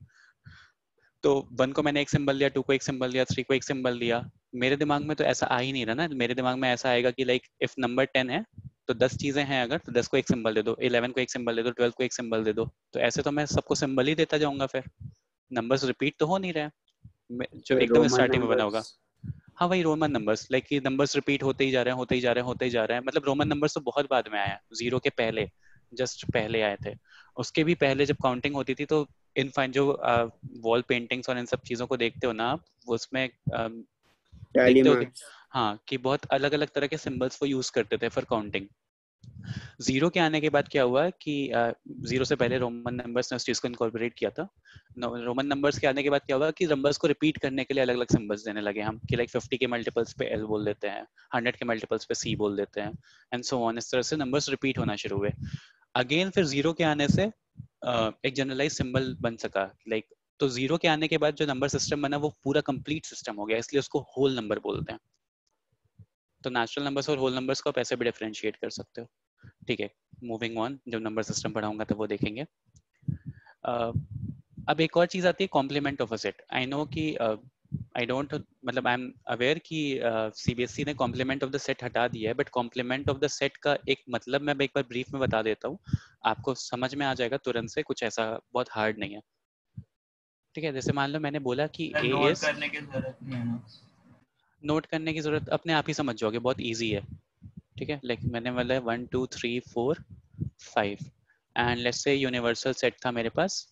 तो 1 को मैंने एक सिंबल दिया, 2 को एक सिंबल दिया, 3 को एक सिंबल दिया। मेरे दिमाग में तो ऐसा आ ही नहीं रहा ना, मेरे दिमाग में ऐसा आएगा कि लाइक इफ नंबर 10 है तो 10 चीजें हैं अगर, तो 10 को एक सिंबल दे दो, 11 को एक सिंबल दे दो, 12 को एक सिंबल दे दो। तो ऐसे तो मैं सबको सिंबल ही देता जाऊंगा, फिर नंबर्स रिपीट तो हो नहीं रहे जो एकदम स्टार्टिंग में बना होगा। हाँ वही रोमन नंबर्स, लाइक कि नंबर्स रिपीट होते ही जा रहे हैं, होते ही जा रहे हैं, होते ही जा रहे हैं। मतलब रोमन नंबर्स तो बहुत बाद में आया, 0 के पहले, जस्ट पहले आए थे। उसके भी पहले जब काउंटिंग होती थी तो इन फाइन जो वॉल पेंटिंग्स और इन सब चीजों को देखते हो ना आप, उसमें देखते हो कि हाँ कि बहुत अलग अलग तरह के सिंबल्स वो यूज करते थे फॉर काउंटिंग। 0 के आने के बाद क्या हुआ कि 0 से पहले रोमन नंबर्स ने उस चीज को इनकॉर्पोरेट किया था। रोमन नंबर्स के आने के बाद क्या हुआ कि नंबर्स को रिपीट करने के लिए अलग अलग सिंबल्स देने लगे हम, कि लाइक 50 के मल्टीपल्स पे L बोल देते हैं, 100 के मल्टीपल्स पे C बोल देते हैं, एंड सो ऑन। इस तरह से नंबर्स रिपीट होना शुरू हुए। अगेन फिर 0 के आने से एक जनरलाइज सिंबल बन सका, लाइक तो 0 के आने के बाद जो नंबर सिस्टम बना वो पूरा कंप्लीट सिस्टम हो गया, इसलिए उसको होल नंबर बोलते हैं। तो नेचुरल नंबर्स और होल नंबर्स को आप ऐसे भी डिफरेंशिएट कर सकते हो, ठीक है। मूविंग ऑन, जब नंबर सिस्टम पढ़ाऊंगा तो वो देखेंगे। अब एक और चीज आती है complement of a set. I know कि आई डोंट मतलब आई एम अवेयर कि सीबीएसई ने कॉम्प्लीमेंट ऑफ द सेट हटा दिया है, but complement of the set का एक मतलब मैं एक बार ब्रीफ में बता देता हूँ, आपको समझ में आ जाएगा तुरंत से, कुछ ऐसा बहुत हार्ड नहीं है, ठीक है। जैसे मान लो मैंने बोला कि ए नोट करने की जरूरत नहीं है ना, नोट करने की जरूरत अपने आप ही समझ जाओगे, बहुत इजी है, ठीक है। लाइक मैंने बोला 1 2 3 4 5 and let's say universal set था मेरे पास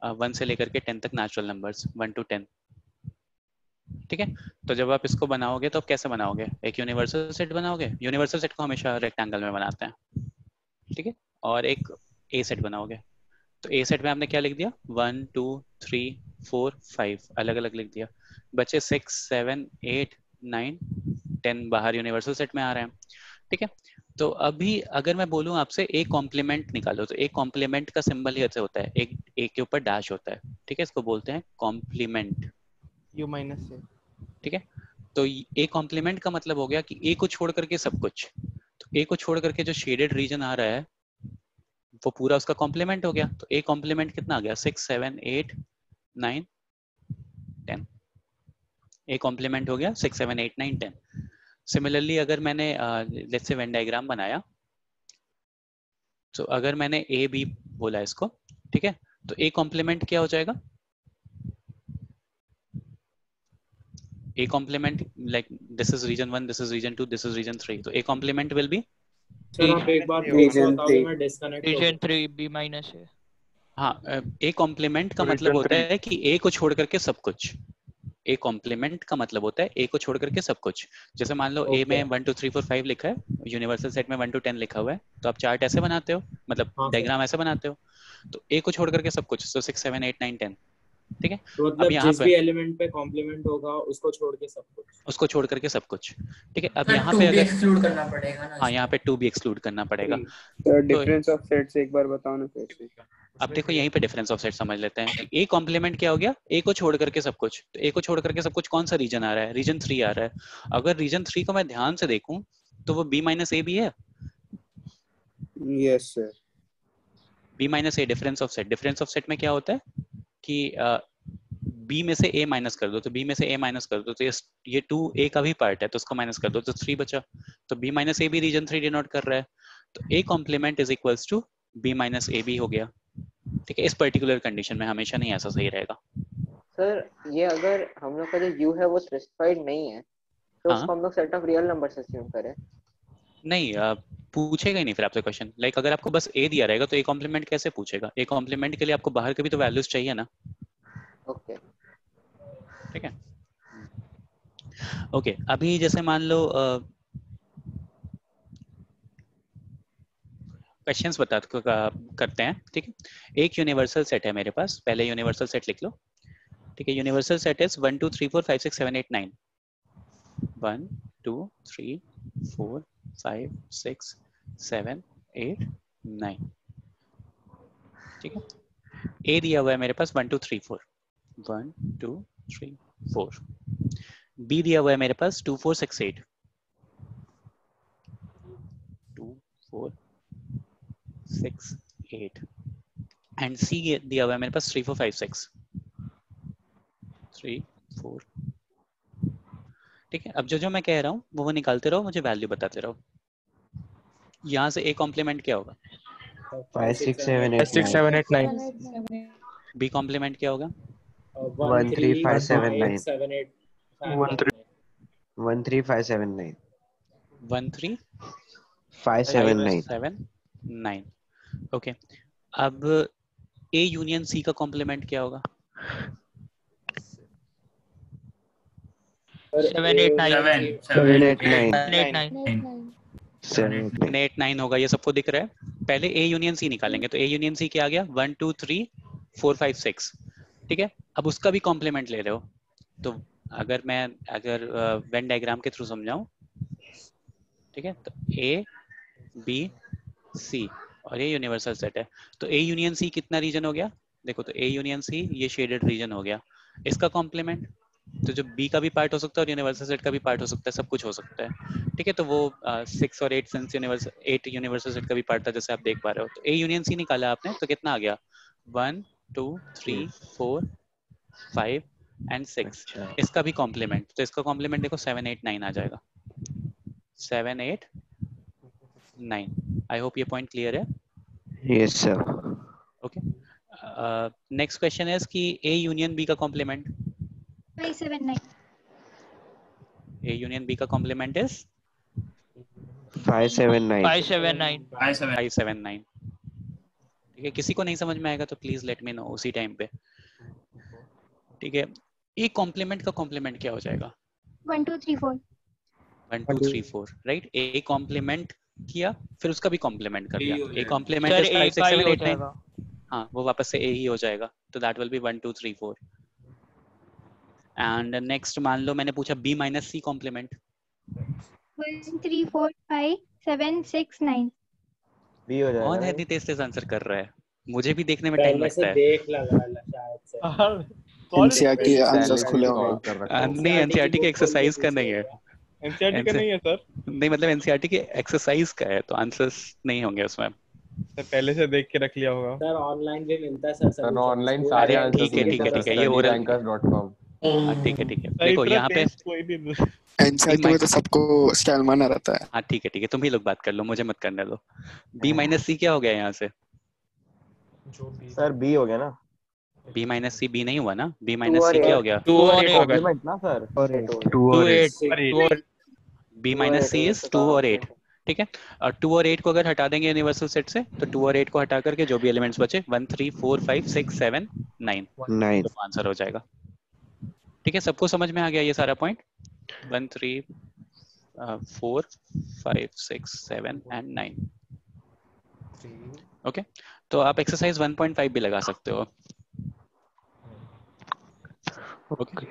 1 से लेकर के 10 तक नेचुरल नंबर्स 1 to 10, ठीक है। तो जब आप इसको बनाओगे तो आप कैसे बनाओगे? एक यूनिवर्सल सेट बनाओगे, यूनिवर्सल सेट को हमेशा रेक्टेंगल में बनाते हैं, ठीक है। और एक ए सेट बनाओगे, तो ए सेट में आपने क्या लिख दिया? 1 2 3 4 5 अलग अलग लिख दिया, बचे 6 7 8 9 10 बाहर यूनिवर्सल सेट में आ रहे हैं, ठीक है। तो अभी अगर मैं बोलूं आपसे एक कॉम्प्लीमेंट निकालो, तो एक कॉम्प्लीमेंट का सिंबल ही ऐसे होता है, एक के ऊपर डैश होता है, ठीक है, इसको बोलते हैं कॉम्प्लीमेंट, U minus से, ठीक है। तो ए कॉम्प्लीमेंट का मतलब हो गया कि ए को छोड़ करके सब कुछ, तो ए को छोड़ करके जो शेडेड रीजन आ रहा है वो पूरा उसका कॉम्प्लीमेंट हो गया। तो ए कॉम्प्लीमेंट कितना आ गया? 6 7 8 9 10, ए कॉम्प्लीमेंट हो गया 6 7 8 9 10। सिमिलरली अगर मैंने लेट्स से वेन डायग्राम बनाया, तो अगर मैंने ए बी बोला इसको, ठीक है, तो ए कॉम्प्लीमेंट क्या हो जाएगा? A complement like this is region 1, this is region 2, this is region 3, तो A complement will be sir आप एक बार फिर से बताओगे, मैं डिस्कनेक्ट हो गया। रीजन 3 B माइनस है। हाँ, ए कॉम्प्लीमेंट का मतलब होता है कि ए को छोड़ करके सब कुछ, ए कॉम्प्लीमेंट का मतलब होता है ए को छोड़ करके सब कुछ। जैसे मान लो ए में 1 2 3 4 5 लिखा है, यूनिवर्सल सेट में 1 to 10 लिखा हुआ है, तो आप चार्ट ऐसे बनाते हो, मतलब डायग्राम ऐसे बनाते हो, तो ए को छोड़ करके सब कुछ, तो 6 7 8 9 10, ठीक है। तो मतलब जिस भी एलिमेंट पे कॉम्प्लीमेंट होगा उसको छोड़ के सब कुछ, उसको छोड़ करके सब कुछ, ठीक है। अब सर यहाँ 2 पे भी अगर एक्सक्लूड करना पड़ेगा ना? हाँ, यहाँ पे 2 भी एक्सक्लूड करना पड़ेगा। सर डिफरेंस ऑफ सेट से एक बार बताओ ना फिर से। अब देखो यहीं पे डिफरेंस ऑफ सेट समझ लेते हैं कि ए कॉम्प्लीमेंट क्या हो गया, ए को छोड़ करके सब कुछ। तो ए को छोड़ करके सब कुछ कौन सा रीजन आ रहा है, रीजन 3 आ रहा है। अगर रीजन 3 को मैं ध्यान से देखूं तो वो बी माइनस ए भी है। Yes sir. B minus A difference of set. Difference of set में क्या होता है कि बी में से ए माइनस कर दो, तो बी में से ए माइनस कर दो तो ये 2 ए का भी पार्ट है तो उसको माइनस कर दो तो 3 बचा। तो बी माइनस ए भी रीजन 3 डिनोट कर रहा है। तो A complement is equals to B minus A B हो गया। ठीक है, इस पर्टिकुलर कंडीशन में हमेशा नहीं ऐसा सही रहेगा। सर ये अगर हम लोग का जो u है वो स्पेसिफाइड नहीं है तो उसको हम लोग set of real numbers assume करें। नहीं, पूछेगा ही नहीं फिर आपसे क्वेश्चन। लाइक अगर आपको बस ए दिया रहेगा तो ए कॉम्प्लीमेंट कैसे पूछेगा। ए कॉम्प्लीमेंट के लिए आपको बाहर के भी तो वैल्यूज चाहिए ना। ओके ठीक है। ओके, अभी जैसे मान लो क्वेश्चंस करते हैं। ठीक है, एक यूनिवर्सल सेट है मेरे पास, पहले यूनिवर्सल सेट लिख लो। ठीक है, यूनिवर्सल सेट इज 1 2 3 4 5 6 7 8 9। 1 2 3 4 5 6 7 8 9। ठीक है, ए दिया हुआ है मेरे पास 1 2 3 4। 1 2 3 4। बी दिया हुआ है मेरे पास 2 4 6 8। 2 4 6 8। एंड सी दिया हुआ है मेरे पास 3 4 5 6। 3 4। ठीक है, अब जो मैं कह रहा हूँ वो निकालते रहो, मुझे वैल्यू बताते रहो। यहाँ से ए कॉम्प्लीमेंट क्या होगा? 5 6 7 8 9। बी कॉम्प्लीमेंट क्या होगा? 1 3 5 7 9। 1 3 1 3 5 7 9। 1 3 5 7 9। 7 9। ओके, अब ए यूनियन सी का कॉम्प्लीमेंट क्या होगा? 7 8 9 7 8 9। 7 8 9 होगा, ये सबको दिख रहा है। पहले ए यूनियन सी निकालेंगे, तो ए यूनियन सी क्या आ गया? 1 2 3 4 5 6। ठीक है, अब उसका भी कॉम्प्लीमेंट ले रहे हो, तो अगर वेन डायग्राम के थ्रू समझाऊं, ठीक है, तो ए बी सी और ये यूनिवर्सल सेट है, तो ए यूनियन सी कितना रीजन हो गया? देखो, तो ए यूनियन सी ये शेडेड रीजन हो गया। इसका कॉम्प्लीमेंट तो जो बी का भी पार्ट हो सकता है और यूनिवर्सल सेट का भी पार्ट हो सकता है, सब कुछ हो सकता है। ठीक है, तो वो 6 और 8 सिंस यूनिवर्सल 8 यूनिवर्सल सेट का भी पार्ट था, जैसे आप देख पा रहे हो। तो ए यूनियन सी निकाला आपने, तो कितना आ गया? 1 2 3 4 5 एंड 6। इसका भी कॉम्प्लीमेंट, तो इसका कॉम्प्लीमेंट देखो 7 8 9 आ जाएगा। 7 8 9। आई होप ये पॉइंट क्लियर है। Yes sir. Okay, next question है कि ए यूनियन बी का कॉम्प्लीमेंट। 5 7 9। ए यूनियन बी का कॉम्प्लीमेंट इज 5 7 9। 5 7 9। 5 7 9। ठीक है, किसी को नहीं समझ में आएगा तो प्लीज लेट मी नो उसी टाइम पे। ठीक है, ए कॉम्प्लीमेंट का कॉम्प्लीमेंट क्या हो जाएगा? 1 2 3 4। 1 2 3 4, राइट। ए कॉम्प्लीमेंट किया, फिर उसका भी कॉम्प्लीमेंट कर दिया। A complement is 5 6 7 8 9। हाँ, वो वापस से ए ही हो जाएगा, तो that will be 1 2 3 4। And next मान लो मैंने पूछा B minus C complement. 1 3 4 5 7 6 9। B हो जाएगा। कौन है इतनी तेज आंसर कर रहा है? मुझे भी देखने में टाइम पहले लगता से है। देख लगा शायद से। एनसीईआरटी आंसर्स खुले होंगे। नहीं, एनसीईआरटी की एक्सरसाइज का नहीं है। एनसीईआरटी का नहीं है सर। नहीं, मतलब एनसीईआरटी की एक्सरसाइज का है, तो आंसर्स नहीं होंगे उसमें। सर पहले से देख के रख लिया होगा। सर ऑनलाइन भी मिलता है सर ऑनलाइन सारे आंसर्स ठीक है, ये ओरल studyrankers.com। ठीक है। देखो यहाँ पे एनसीईआरटी में तो सबको स्टाइल माना रहता है। हाँ, ठीक है, तुम ही लोग बात कर लो, मुझे मत करने दो। बी माइनस सी क्या हो गया यहाँ से? सर बी हो गया ना। बी माइनस सी बी नहीं हुआ ना? बी माइनस सी क्या हो गया? 2 और 8 कॉम्प्लीमेंट ना सर। 2 और 8। बी माइनस सी इज 2 और 8। ठीक है, और 2 और 8 को अगर हटा देंगे यूनिवर्सल सेट से, तो 2 और 8 को हटा करके जो भी एलिमेंट्स बचे 1 3 4 5 6 7 9 तो आंसर हो जाएगा। ठीक है, सबको समझ में आ गया ये सारा पॉइंट? 1 3 4 5 6 7 एंड 9। ओके, तो आप एक्सरसाइज 1.5 भी लगा सकते हो। ओके,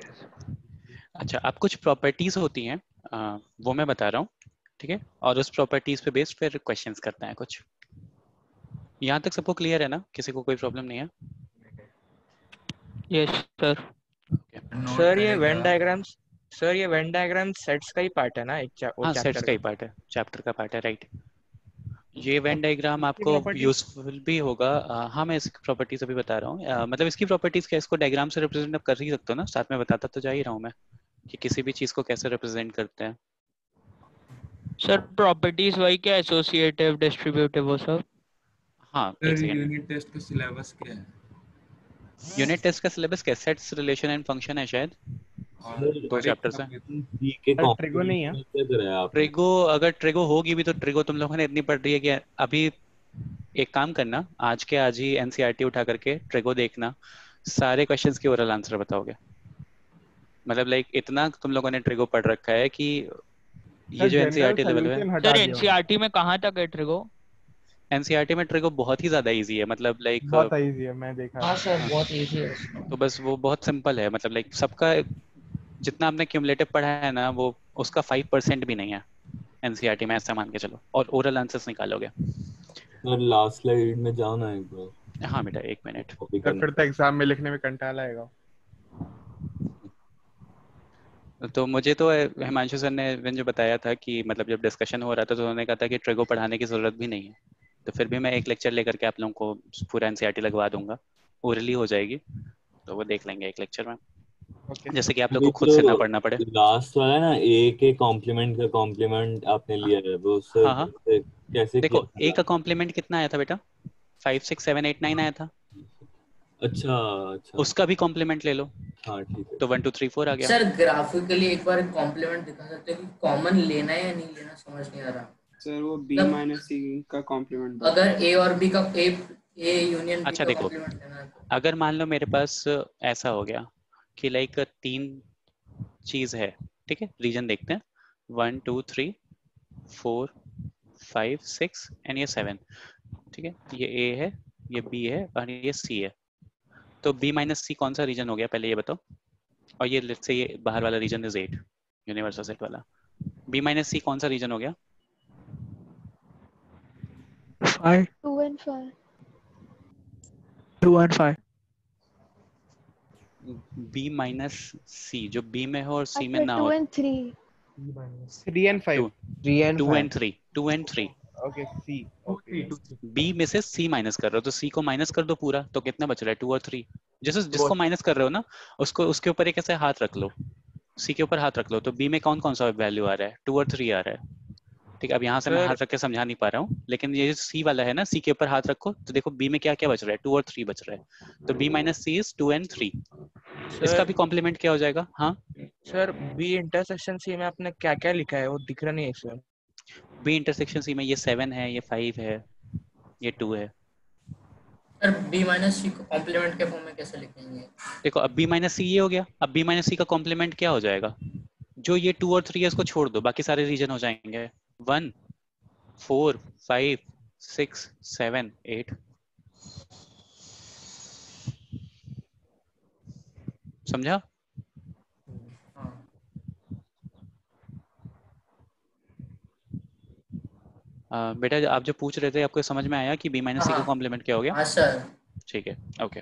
अच्छा, आप कुछ प्रॉपर्टीज होती हैं वो मैं बता रहा हूँ, ठीक है, और उस प्रॉपर्टीज पे बेस्ड फिर क्वेश्चंस करते हैं कुछ। यहाँ तक सबको क्लियर है ना? किसी को कोई प्रॉब्लम नहीं है? Yes sir. सर ये वेन डायग्राम्स सेट्स का ही पार्ट है ना? हाँ, सेट्स का ही पार्ट है, चैप्टर का पार्ट है, राइट। ये वेन डायग्राम आपको यूजफुल भी होगा। हाँ, मैं इसकी प्रॉपर्टीज अभी बता रहा हूँ। मतलब इसकी प्रॉपर्टीज क्या, इसको डायग्राम से रिप्रेजेंट कर ही सकते हो ना, साथ में बताता तो जा ही रहा हूँ मैं कि किसी भी चीज को कैसे रिप्रेजेंट करते हैं। सर प्रॉपर्टीज वही क्या, एसोसिएटिव, डिस्ट्रीब्यूटिव, वो सब? हाँ, एक सेकंड। यूनिट टेस्ट का सिलेबस क्या है? यूनिट टेस्ट का सिलेबस क्या, सेट्स, रिलेशन एंड फंक्शन है शायद, 2 चैप्टर्स हैं। ट्रिगो नहीं है? ट्रिगो, अगर ट्रिगो होगी भी तो ट्रिगो तुम लोगों ने इतनी पढ़ रही है कि अभी एक काम करना, आज के आज ही एनसीईआरटी उठा करके ट्रिगो देखना, सारे क्वेश्चंस के ओरल आंसर बताओगे। मतलब लाइक इतना तुम लोगों ने ट्रिगो पढ़ रखा है कि ये जो एनसीईआरटी लेवल है। सर एनसीईआरटी में कहाँ तक है ट्रिगो? एनसीईआरटी में ट्रिगो बहुत ही ज्यादा इजी है, मतलब लाइक बहुत इजी है, मैं देखा। हाँ सर बहुत इजी है। तो बस वो बहुत सिंपल है, मतलब लाइक सबका जितना आपने क्यूमुलेटिव पढ़ा है ना, वो उसका 5% भी नहीं है एनसीईआरटी में, ऐसा मान के चलो, और ओरल आंसर्स निकालोगे। सर लास्ट स्लाइड में जाओ ना एक बार। हाँ बेटा, 1 मिनट। फिर तो एग्जाम में लिखने में कंटाला आएगा। तो मुझे तो हिमांशु सर ने जो बताया था कि मतलब जब डिस्कशन हो रहा था तो उन्होंने कहा था कि ट्रिगो पढ़ाने की जरूरत भी नहीं है, तो फिर भी मैं एक लेक्चर लेकर के आप लोगों को पूरा एनसीईआरटी लगवा दूंगा, ओरली हो जाएगी, तो वो देख लेंगे एक लेक्चर में, जैसे कि आप लोग को खुद से ना पढ़ना पड़े। लास्ट वाला ना, ए के कॉम्प्लीमेंट का कॉम्प्लीमेंट आपने लिया है, वो सर हाँ, कैसे देखो ए का कॉम्प्लीमेंट कितना आया था बेटा? 5 6 7 8 9 आया था। अच्छा, उसका भी कॉम्प्लीमेंट ले लो। हाँ ठीक है। तो 1 2 3 4 आ गया। सर ग्राफिकली एक बार कॉम्प्लीमेंट दिखा सकते हो कि कॉमन लेना है या नहीं लेना, समझ नहीं आ रहा। सर वो बी माइनस सी का कॉम्प्लीमेंट अगर ए और बी का ए यूनियन बी अच्छा का देखो, कॉम्प्लीमेंट लेना है तो। अगर मान लो मेरे पास ऐसा हो गया कि लाइक 3 चीज है, ठीक है, रीजन देखते हैं, 1 2 3 4 5 6 एंड ये 7, ठीक है, ये ए है, ये बी है और ये सी है। तो बी माइनस सी कौन सा रीजन हो गया पहले ये बताओ? और ये लेट्स से ये बाहर वाला रीजन इज 8, यूनिवर्सल सेट वाला। बी माइनस सी कौन सा रीजन हो गया? 5 2 and 5 2 and 5 बी माइनस सी जो बी में हो और सी में ना 2 हो। and 3 3 and 5 2 and 3 2 and 3 okay C okay. B में से सी माइनस कर रहे हो तो सी को माइनस कर दो पूरा, तो कितना बच रहा है? 2 और 3। जिसको माइनस कर रहे हो ना, उसको उसके ऊपर एक ऐसे हाथ रख लो, सी के ऊपर हाथ रख लो, तो बी में कौन कौन सा वैल्यू आ रहा है? 2 और 3 आ रहा है। ठीक है, अब यहाँ से मैं हाथ रख के समझा नहीं पा रहा हूँ, लेकिन ये सी वाला है ना, सी के ऊपर हाथ रखो तो देखो बी में क्या क्या बच रहा है? 2 और 3 बच रहा है, तो B minus C is 2 and 3। इसका भी कॉम्प्लीमेंट क्या हो जाएगा? हाँ सर बी इंटरसेक्शन सी में आपने क्या क्या लिखा है वो दिख रहा नहीं है सर। बी इंटरसेक्शन सी में ये 7 है, ये 5 है, ये 2 है। सर बी माइनस सी को कॉम्प्लीमेंट के फॉर्म में कैसे लिखेंगे? देखो अब बी माइनस सी ये हो गया, अब बी माइनस सी का कॉम्प्लीमेंट क्या हो जाएगा? जो ये 2 और 3 है इसको छोड़ दो, बाकी सारे रीजन हो जाएंगे। 1 4 5 6 7 8। समझा? बेटा आप जो पूछ रहे थे आपको समझ में आया कि बी माइनस सी का कॉम्प्लीमेंट क्या हो गया? हाँ सर। ठीक है, ओके।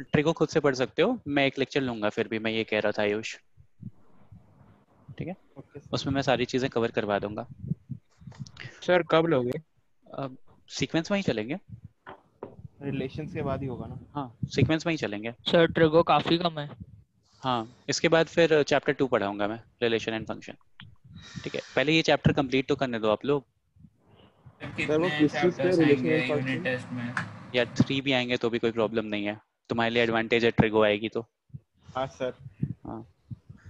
ट्रिको खुद से पढ़ सकते हो, मैं एक लेक्चर लूंगा फिर भी, मैं ये कह रहा था आयुष, ठीक है, उसमें मैं सारी चीजें कवर करवा दूंगा। सर कब लोगे? सीक्वेंस में ही चलेंगे, रिलेशंस के बाद ही होगा ना? हाँ सीक्वेंस में ही चलेंगे। सर ट्रिगो काफी कम है। हाँ, इसके बाद फिर चैप्टर 2 पढ़ाऊंगा मैं, रिलेशन एंड फंक्शन। ठीक है, पहले ये चैप्टर कंप्लीट तो करने दो आप लोग। सर वो किस चीज पे रिलेशन यूनिट टेस्ट में? या 3 भी आएंगे तो भी कोई प्रॉब्लम नहीं है, तुम्हारे लिए एडवांटेज है ट्रिगो आएगी तो। हाँ सर। हाँ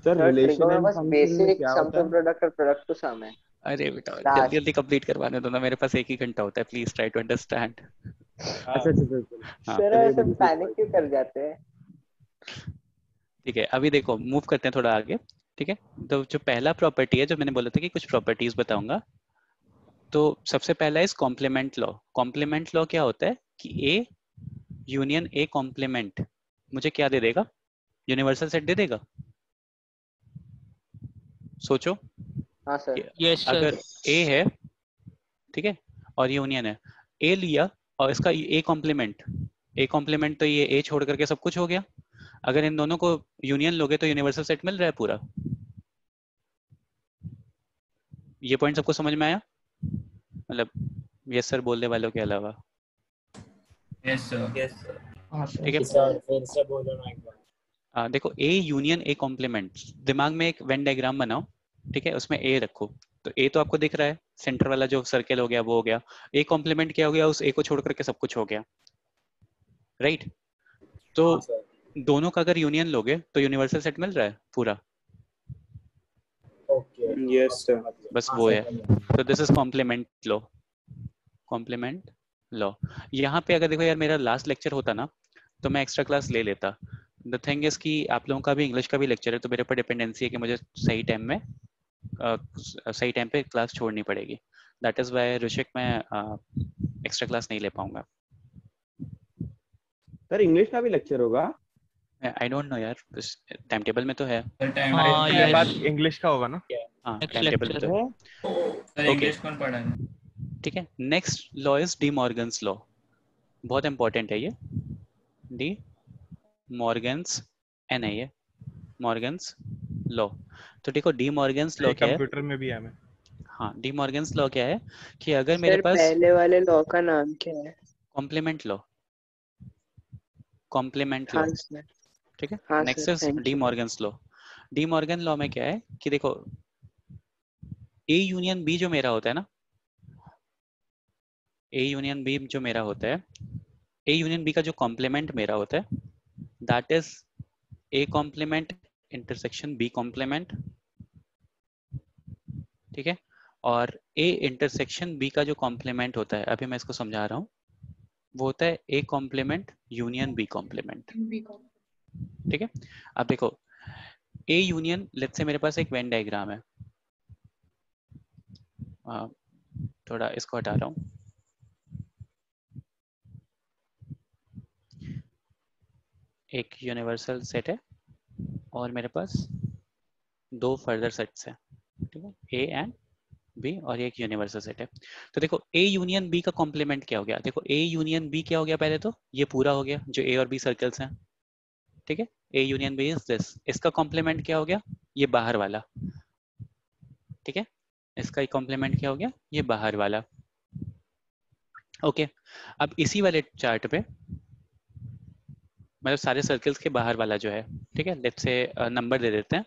sir relation and function basic sum to product और प्रोडक्ट टू सम है। अरे बेटा जल्दी जल्दी कंप्लीट करवाने दो ना, मेरे पास 1 ही घंटा होता है, प्लीज ट्राई टू अंडरस्टैंड। अच्छा सर ऐसे पैनिक क्यों कर जाते हैं? ठीक है, अभी देखो मूव करते हैं थोड़ा आगे। ठीक है, तो जो पहला प्रॉपर्टी है, जो मैंने बोला था कि कुछ प्रॉपर्टीज बताऊंगा, तो सबसे पहला is complement law. Complement law क्या होता है कि ए यूनियन ए कॉम्प्लीमेंट मुझे क्या दे देगा? यूनिवर्सल सेट दे देगा। सोचो। हाँ सर। Yes sir. अगर ए है, ठीक है, और यूनियन है, ए लिया और इसका ए कॉम्प्लीमेंट तो ये ए छोड़ करके सब कुछ हो गया। अगर इन दोनों को यूनियन लोगे तो यूनिवर्सल सेट मिल रहा है पूरा। ये पॉइंट सबको समझ में आया? मतलब यस सर बोलने वालों के अलावा? Yes sir. ठीक है, फिर से बोलो ना एक बार। देखो ए यूनियन ए कॉम्प्लीमेंट, दिमाग में एक वेन डायग्राम बनाओ, ठीक है, उसमें ए रखो। तो ए तो आपको दिख रहा है, सेंटर वाला जो सर्कल हो गया वो हो गया। ए कॉम्प्लीमेंट क्या हो गया? उस ए को छोड़ करके सब कुछ हो गया, राइट? तो दोनों का अगर यूनियन लोगे तो यूनिवर्सल सेट मिल रहा है पूरा। Yes sir. बस वो है। तो this is complement law. Complement law. यहाँ पे अगर देखो यार मेरा लास्ट लेक्चर होता ना तो मैं एक्स्ट्रा क्लास ले लेता। द थिंग इज कि आप लोगों का भी इंग्लिश का भी लेक्चर है, तो मेरे पर डिपेंडेंसी है कि मुझे सही टाइम में सही टाइम पे क्लास छोड़नी पड़ेगी। दैट इज वाई ऋषिक मैं एक्स्ट्रा क्लास नहीं ले पाऊंगा। सर इंग्लिश का भी लेक्चर होगा? आई डोंट नो यार, टाइम टेबल में तो है। इसके बाद इंग्लिश का होगा ना? हाँ टाइम टेबल में तो है। इंग्लिश कौन पढ़ाएगा? ठीक है, next law is D Morgan's law. बहुत इंपॉर्टेंट है ये। डी मॉर्गन्स एन है ये, मॉर्गन्स लॉ। तो देखो डी मॉर्गन्स लॉ क्या है? कंप्यूटर में भी है मैं। हाँ, डी मॉर्गन्स लॉ क्या है कि अगर मेरे पास पहले वाले लॉ का नाम क्या है? Complement law. कॉम्प्लीमेंट लॉ, ठीक है। हाँ next sir, is thank D you. Morgan's law. De Morgan law में क्या है कि देखो ए यूनियन बी जो मेरा होता है ना, ए यूनियन बी जो मेरा होता है, ए यूनियन बी का जो कॉम्प्लीमेंट मेरा होता है that is A complement intersection B complement, ठीक है। और ए इंटरसेक्शन बी का जो कॉम्प्लीमेंट होता है, अभी मैं इसको समझा रहा हूँ, वो होता है A complement union B complement, ठीक है। अब देखो ए यूनियन, लेट्स से मेरे पास एक वेन डायग्राम है, थोड़ा इसको हटा रहा हूँ। एक यूनिवर्सल सेट है और मेरे पास दो फर्दर सेट्स हैं, ठीक है, ए एंड बी, और एक यूनिवर्सल सेट है। तो देखो ए यूनियन बी का कॉम्प्लीमेंट क्या हो गया? देखो ए यूनियन बी क्या हो गया? पहले तो ये पूरा हो गया जो ए और बी सर्कल्स हैं, ठीक है। A union B is this. इसका कॉम्प्लीमेंट क्या हो गया? ये बाहर वाला, ठीक है। इसका कॉम्प्लीमेंट क्या हो गया? ये बाहर वाला, ओके। अब इसी वाले चार्ट पे मतलब सारे सर्कल्स के बाहर वाला जो है, ठीक है, लेट्स से नंबर दे देते हैं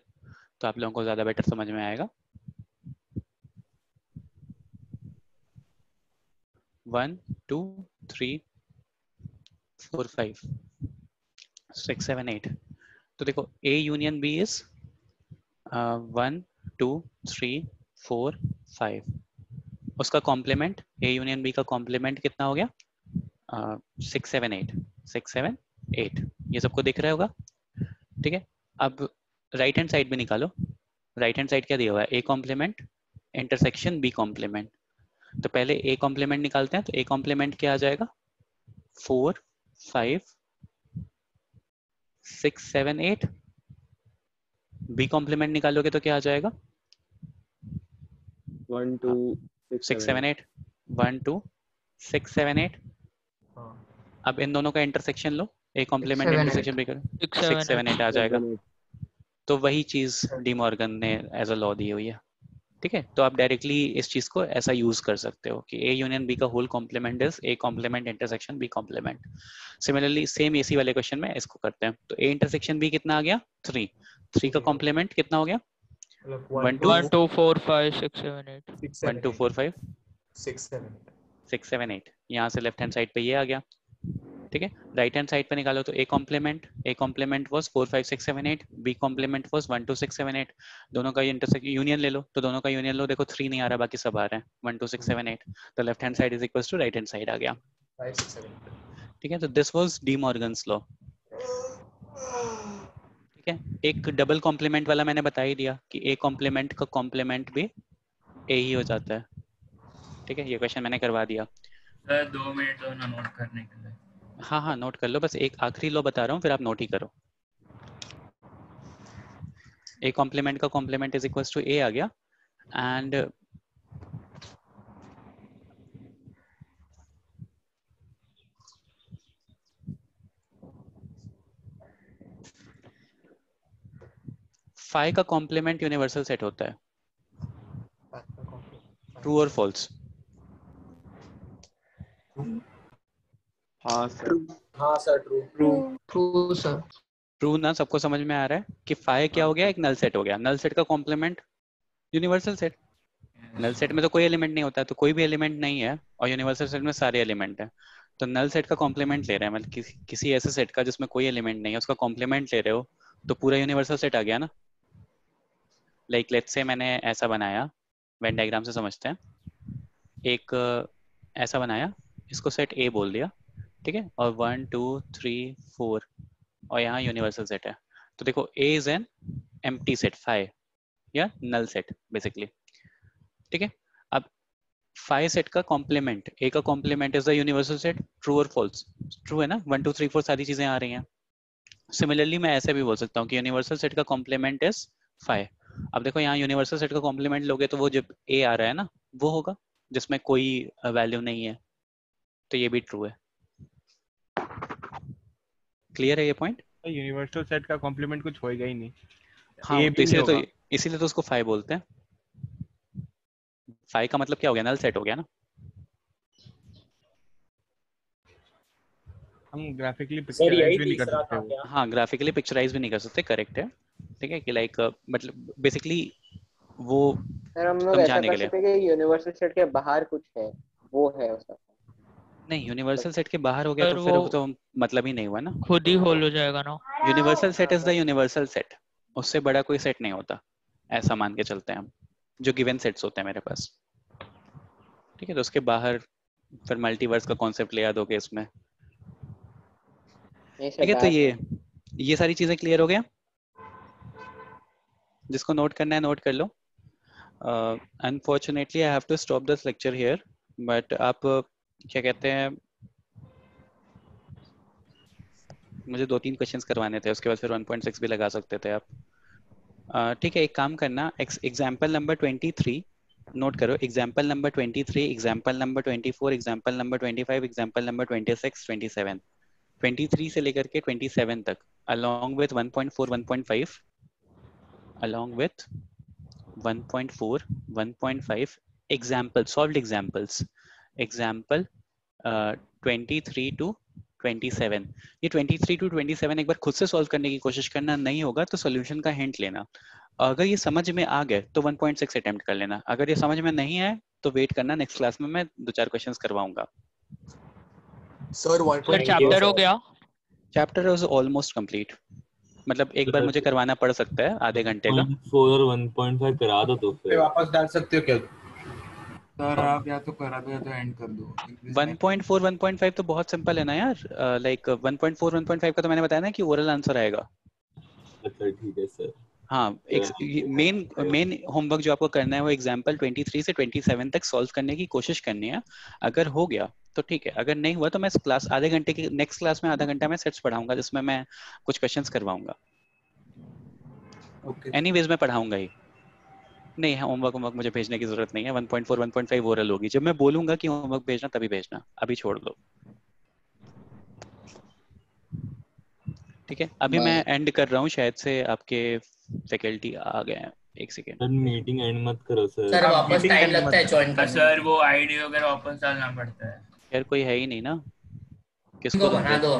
तो आप लोगों को ज्यादा बेटर समझ में आएगा। 1 2 3 4 5 6 7 8। तो देखो ए यूनियन बी इज 1 2 3 4 5। उसका कॉम्प्लीमेंट ए यूनियन बी का कॉम्प्लीमेंट कितना हो गया? 6 7 8 6 7 8। ये सबको दिख रहा होगा, ठीक है। अब राइट हैंड साइड भी निकालो। राइट हैंड साइड क्या दिया हुआ है? A complement intersection B complement. तो पहले ए कॉम्प्लीमेंट निकालते हैं। तो ए कॉम्प्लीमेंट क्या आ जाएगा? 4 5 6 7 8। बी कॉम्प्लीमेंट निकालोगे तो क्या आ जाएगा? 1 2 6 7 8 1 2 6 7 8। अब इन दोनों का इंटरसेक्शन लो, ए कॉम्प्लीमेंट इंटरसेक्शन भी करो, 6 7 8 आ जाएगा। तो वही चीज डी मॉर्गन ने एज अ लॉ दी हुई है, ठीक है। तो आप डायरेक्टली इस चीज को ऐसा यूज कर सकते हो कि ए यूनियन बी का whole complement is A complement intersection B complement. Similarly same AC वाले क्वेश्चन में इसको करते हैं। तो ए इंटरसेक्शन बी कितना आ गया? 3। 3 का कॉम्प्लीमेंट कितना हो गया? 1 2 4 5 6 7 8 1 2 4 5 6 7 8। यहाँ से लेफ्ट हैंड साइड पे ये आ गया, ठीक है। राइट हैंड साइड पे निकालो तो A complement was 4 5 6 7 8, B complement was 1 2 6 7 8। दोनों का इंटरसेक्शन यूनियन ले लो, तो दोनों का यूनियन लो। देखो 3 नहीं आ रहा, बाकी सब आ रहे हैं 1 2 6 7 8। तो left hand side is equals to right hand side आ गया, ठीक है। तो this was De Morgan's law, ठीक है। एक डबल कॉम्प्लीमेंट वाला मैंने बता ही दिया कि ए कॉम्प्लीमेंट का कॉम्प्लीमेंट भी ए ही हो जाता है, ठीक है। ये क्वेश्चन मैंने करवा दिया। सर 2 मिनट दो ना नोट करने के लिए। हाँ हाँ नोट कर लो, बस एक आखिरी लॉ बता रहा हूँ फिर आप नोट ही करो। ए कॉम्प्लीमेंट का कॉम्प्लीमेंट इज इक्वल्स टू ए आ गया, एंड फाई का कॉम्प्लीमेंट यूनिवर्सल सेट होता है, ट्रू और फॉल्स? हाँ सर। हाँ sir true true sir. True ना, सबको समझ में आ रहा है कि फाई क्या हो गया, एक नल सेट हो गया, नल सेट का complement universal set. Null set में तो कोई एलिमेंट नहीं होता, तो कोई भी एलिमेंट नहीं है, और यूनिवर्सल सेट में सारे एलिमेंट है, तो नल सेट का कॉम्प्लीमेंट ले रहे हैं, मतलब किसी ऐसे सेट का जिसमें कोई एलिमेंट नहीं है उसका कॉम्प्लीमेंट ले रहे हो, तो पूरा यूनिवर्सल सेट आ गया ना। लाइक लेट्स से मैंने ऐसा बनाया, वेन डायग्राम से समझते हैं, एक ऐसा बनाया, इसको सेट ए बोल दिया, ठीक है, और 1 2 3 4 और यहाँ यूनिवर्सल सेट है, तो देखो A is an empty set, phi या नल सेट बेसिकली, ठीक है। अब फाई सेट का कॉम्प्लीमेंट, ए का complement is the universal set, true और फॉल्स? ट्रू है ना, 1 2 3 4 सारी चीजें आ रही हैं। सिमिलरली मैं ऐसे भी बोल सकता हूँ कि यूनिवर्सल सेट का कॉम्प्लीमेंट इज फाई। अब देखो यहाँ यूनिवर्सल सेट का कॉम्प्लीमेंट लोगे तो वो जब ए आ रहा है ना वो होगा जिसमें कोई वैल्यू नहीं है, तो ये भी ट्रू है। क्लियर है ये पॉइंट? यूनिवर्सल सेट का कॉम्प्लीमेंट कुछ होएगा ही नहीं। हाँ, ए तो भी नहीं होगा। इसीलिए तो उसको फाई बोलते हैं। फाई का मतलब क्या हो गया, नल सेट हो गया ना। हम ग्राफिकली सर यही पिक्चराइज भी नहीं कर तीसरा था सकते। क्या? हाँ, ग्राफिकली पिक्चराइज भी नहीं कर सकते, करेक्ट है, ठीक है, कि लाइक मतलब बेसिकली वो सर हम लोग ऐसा समझाने कर के लिए। सकते हैं कि यूनिवर्सल सेट के बाहर कुछ है, वो है उसका। नहीं, यूनिवर्सल सेट के बाहर हो गया सर तो फिर वो तो मतलब ही नहीं हुआ ना। खुद ही होल हो जाएगा ना। Universal set is the universal set, उससे बड़ा कोई सेट नहीं होता, ऐसा मान के चलते हैं हम, जो गिवन सेट्स होते हैं मेरे पास, ठीक है। तो उसके बाहर फिर मल्टीवर्स का कॉन्सेप्ट ले आ दोगे इसमें, ठीक है। तो ये सारी चीजें क्लियर हो गया, जिसको नोट करना है नोट कर लो। Unfortunately I have to stop this lecture here, but आप क्या कहते हैं, मुझे 2-3 क्वेश्चंस करवाने थे, उसके बाद फिर 1.6 भी लगा सकते थे आप, ठीक है। एक काम करना, एग्जाम्पल नंबर 23 नोट करो, example number 23, example number 24, example number 25, example number 26, 27, 23 से लेकर के 27 तक, along with 1.4, 1.5, along with 1.4, 1.5 example, solved examples, example 23 to 27। ये 23 to 27 एक बार खुद से सॉल्व करने की कोशिश करना, नहीं होगा तो सॉल्यूशन का हिंट लेना। अगर ये समझ में आ गए तो 1.6 अटेम्प्ट कर लेना, अगर ये समझ में नहीं है तो वेट करना, नेक्स्ट क्लास में मैं 2-4 क्वेश्चंस करवाऊंगा। सर चैप्टर हो गया? चैप्टर इज ऑलमोस्ट कंप्लीट, मतलब एक बार मुझे करवाना पड़ सकता है आधे घंटे का। 1.4 और 1.5 करा दो तो फिर वापस डाल सकते हो क्या? सर आप या तो करा दो या तो एंड कर दो। 1.4, 1.5 तो बहुत सिंपल है ना यार, लाइक 1.4, 1.5 का तो मैंने बताया ना कि ओरल आंसर आएगा। अच्छा ठीक है सर। हाँ, मेन होमवर्क जो आपको करना है वो एग्जाम्पल 23 से 27 तक सॉल्व करने की कोशिश करनी है। अगर हो गया तो ठीक है, अगर नहीं हुआ तो मैं क्लास आधे घंटे की, नेक्स्ट क्लास में आधा घंटा मैं सेट्स पढ़ाऊंगा जिसमें मैं कुछ क्वेश्चंस करवाऊंगा। एनीवेज मैं पढ़ाऊंगा ही, नहीं होमवर्क मुझे भेजने की जरूरत नहीं है। 1.4, 1.5 ओरल होगी, जब मैं बोलूंगा कि होमवर्क भेजना तभी भेजना, अभी छोड़ दो, ठीक है। अभी मैं एंड कर रहा हूँ, शायद से आपके फैकल्टी आ गए हैं, एक सेकेंड। सर मीटिंग एंड मत करो सर। सर वापस टाइम लगता है ज्वाइन करने में। सर वो आईडी वगैरह वापस डालना पड़ता है। यार कोई है ही नहीं ना, किसको बना दो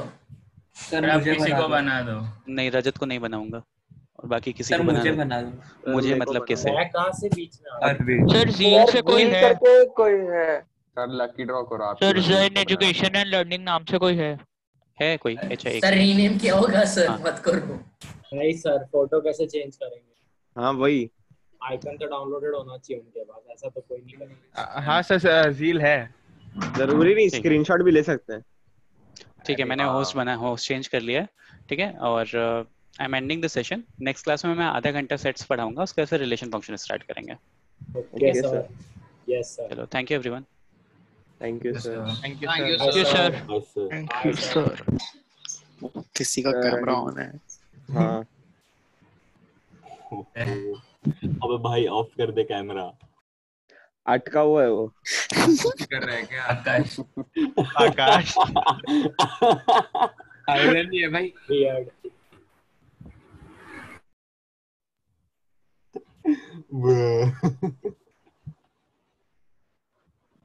सर, आप किसी को बना दो। नहीं, रजत को नहीं बनाऊंगा, और बाकी किसी सर को मुझे बना बना दो। मुझे मतलब किसे? मैं कहाँ से बीच में आ सर जील से कोई है? करके कोई है? सर लकी ड्रॉ करो आप। Sir Jain education and learning नाम से कोई है कोई? अच्छा एक सर रीनेम किया होगा सर, हाँ। मत करो। नहीं सर, फोटो कैसे चेंज करेंगे? हाँ वही आइकन तो डाउनलोडेड होना चाहिए उनके पास, ऐसा तो कोई नहीं करेगा। हाँ सर जील है, जरूरी नहीं, स्क्रीनशॉट भी ले सकते हैं। ठीक है, मैंने होस्ट चेंज कर लिया है, ठीक है। और I am ending the session. Next class में मैं आधा घंटा सेट्स पढ़ाऊंगा, उसके बाद फिर रिलेशन फंक्शन स्टार्ट करेंगे। Okay sir. Yes sir. चलो, thank you everyone. Thank you sir. Thank you sir. Thank you sir. किसी का कैमरा ऑन है? हाँ अबे भाई ऑफ कर दे कैमरा। अटका हुआ है वो। कर रहा है क्या आकाश? आकाश आइलैंड ही है भाई। Weird.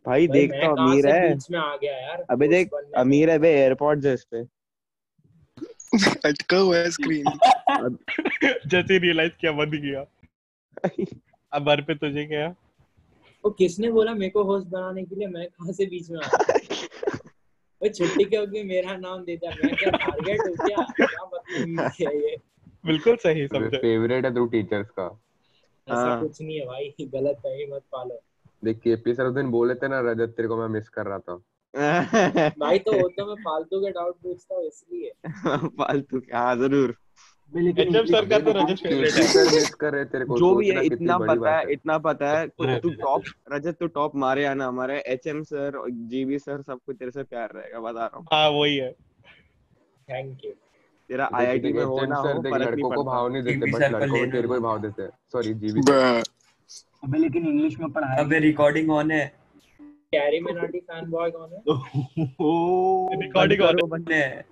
भाई देख मैं तो कहाँ अमीर से है। बीच में आ गया यार। अबे दोस्त देख बनने अमीर है बे, एयरपॉड्स है इस पे। अटका हुआ है स्क्रीन। जैसे रियलाइज किया बंद गया। अब बार पे तुझे क्या? वो किसने बोला मेरे को होस्ट बनाने के लिए? मैं कहाँ से बीच में आ गया? वो छुट्टी के वक्त मेरा नाम देता, मैं क्या टारगेट हूँ क्या? क्या बदतमीजी है ये? बिल्कुल सही समझे। फेवरेट है तू टीचर्स का। ऐसा कुछ नहीं है भाई, गलत फहमी मत पालो। देख केपी सर उस दिन बोले थे ना रजत तेरे को मैं मिस कर रहा था। भाई तो वो तो मैं फालतू के डाउट पूछता हूँ इसलिए। फालतू क्या? हाँ जरूर। एचएम सर का तो रजत फेवरेट है। सर मिस कर रहे तेरे को, जो भी है सोचना कितनी इतना बड़ी पता बात है, इतना पता है। तू टॉप रजत, तू टॉप मारे या ना मारे, एचएम सर और जीबी सर सबको तेरे से प्यार रहेगा, बता रहा हूँ। हाँ वही है। Thank you. तेरा आईआईटी में हो ना हो देख फर्क नहीं लड़कों को पड़ता। भाव नहीं देते, बट लड़कों को तेरे को ही भाव देते हैं। Sorry GB. अबे लेकिन इंग्लिश में पढ़ाया। अबे रिकॉर्डिंग ऑन है। कैरी मिनाटी फैन बॉय कौन है? रिकॉर्डिंग ऑन है।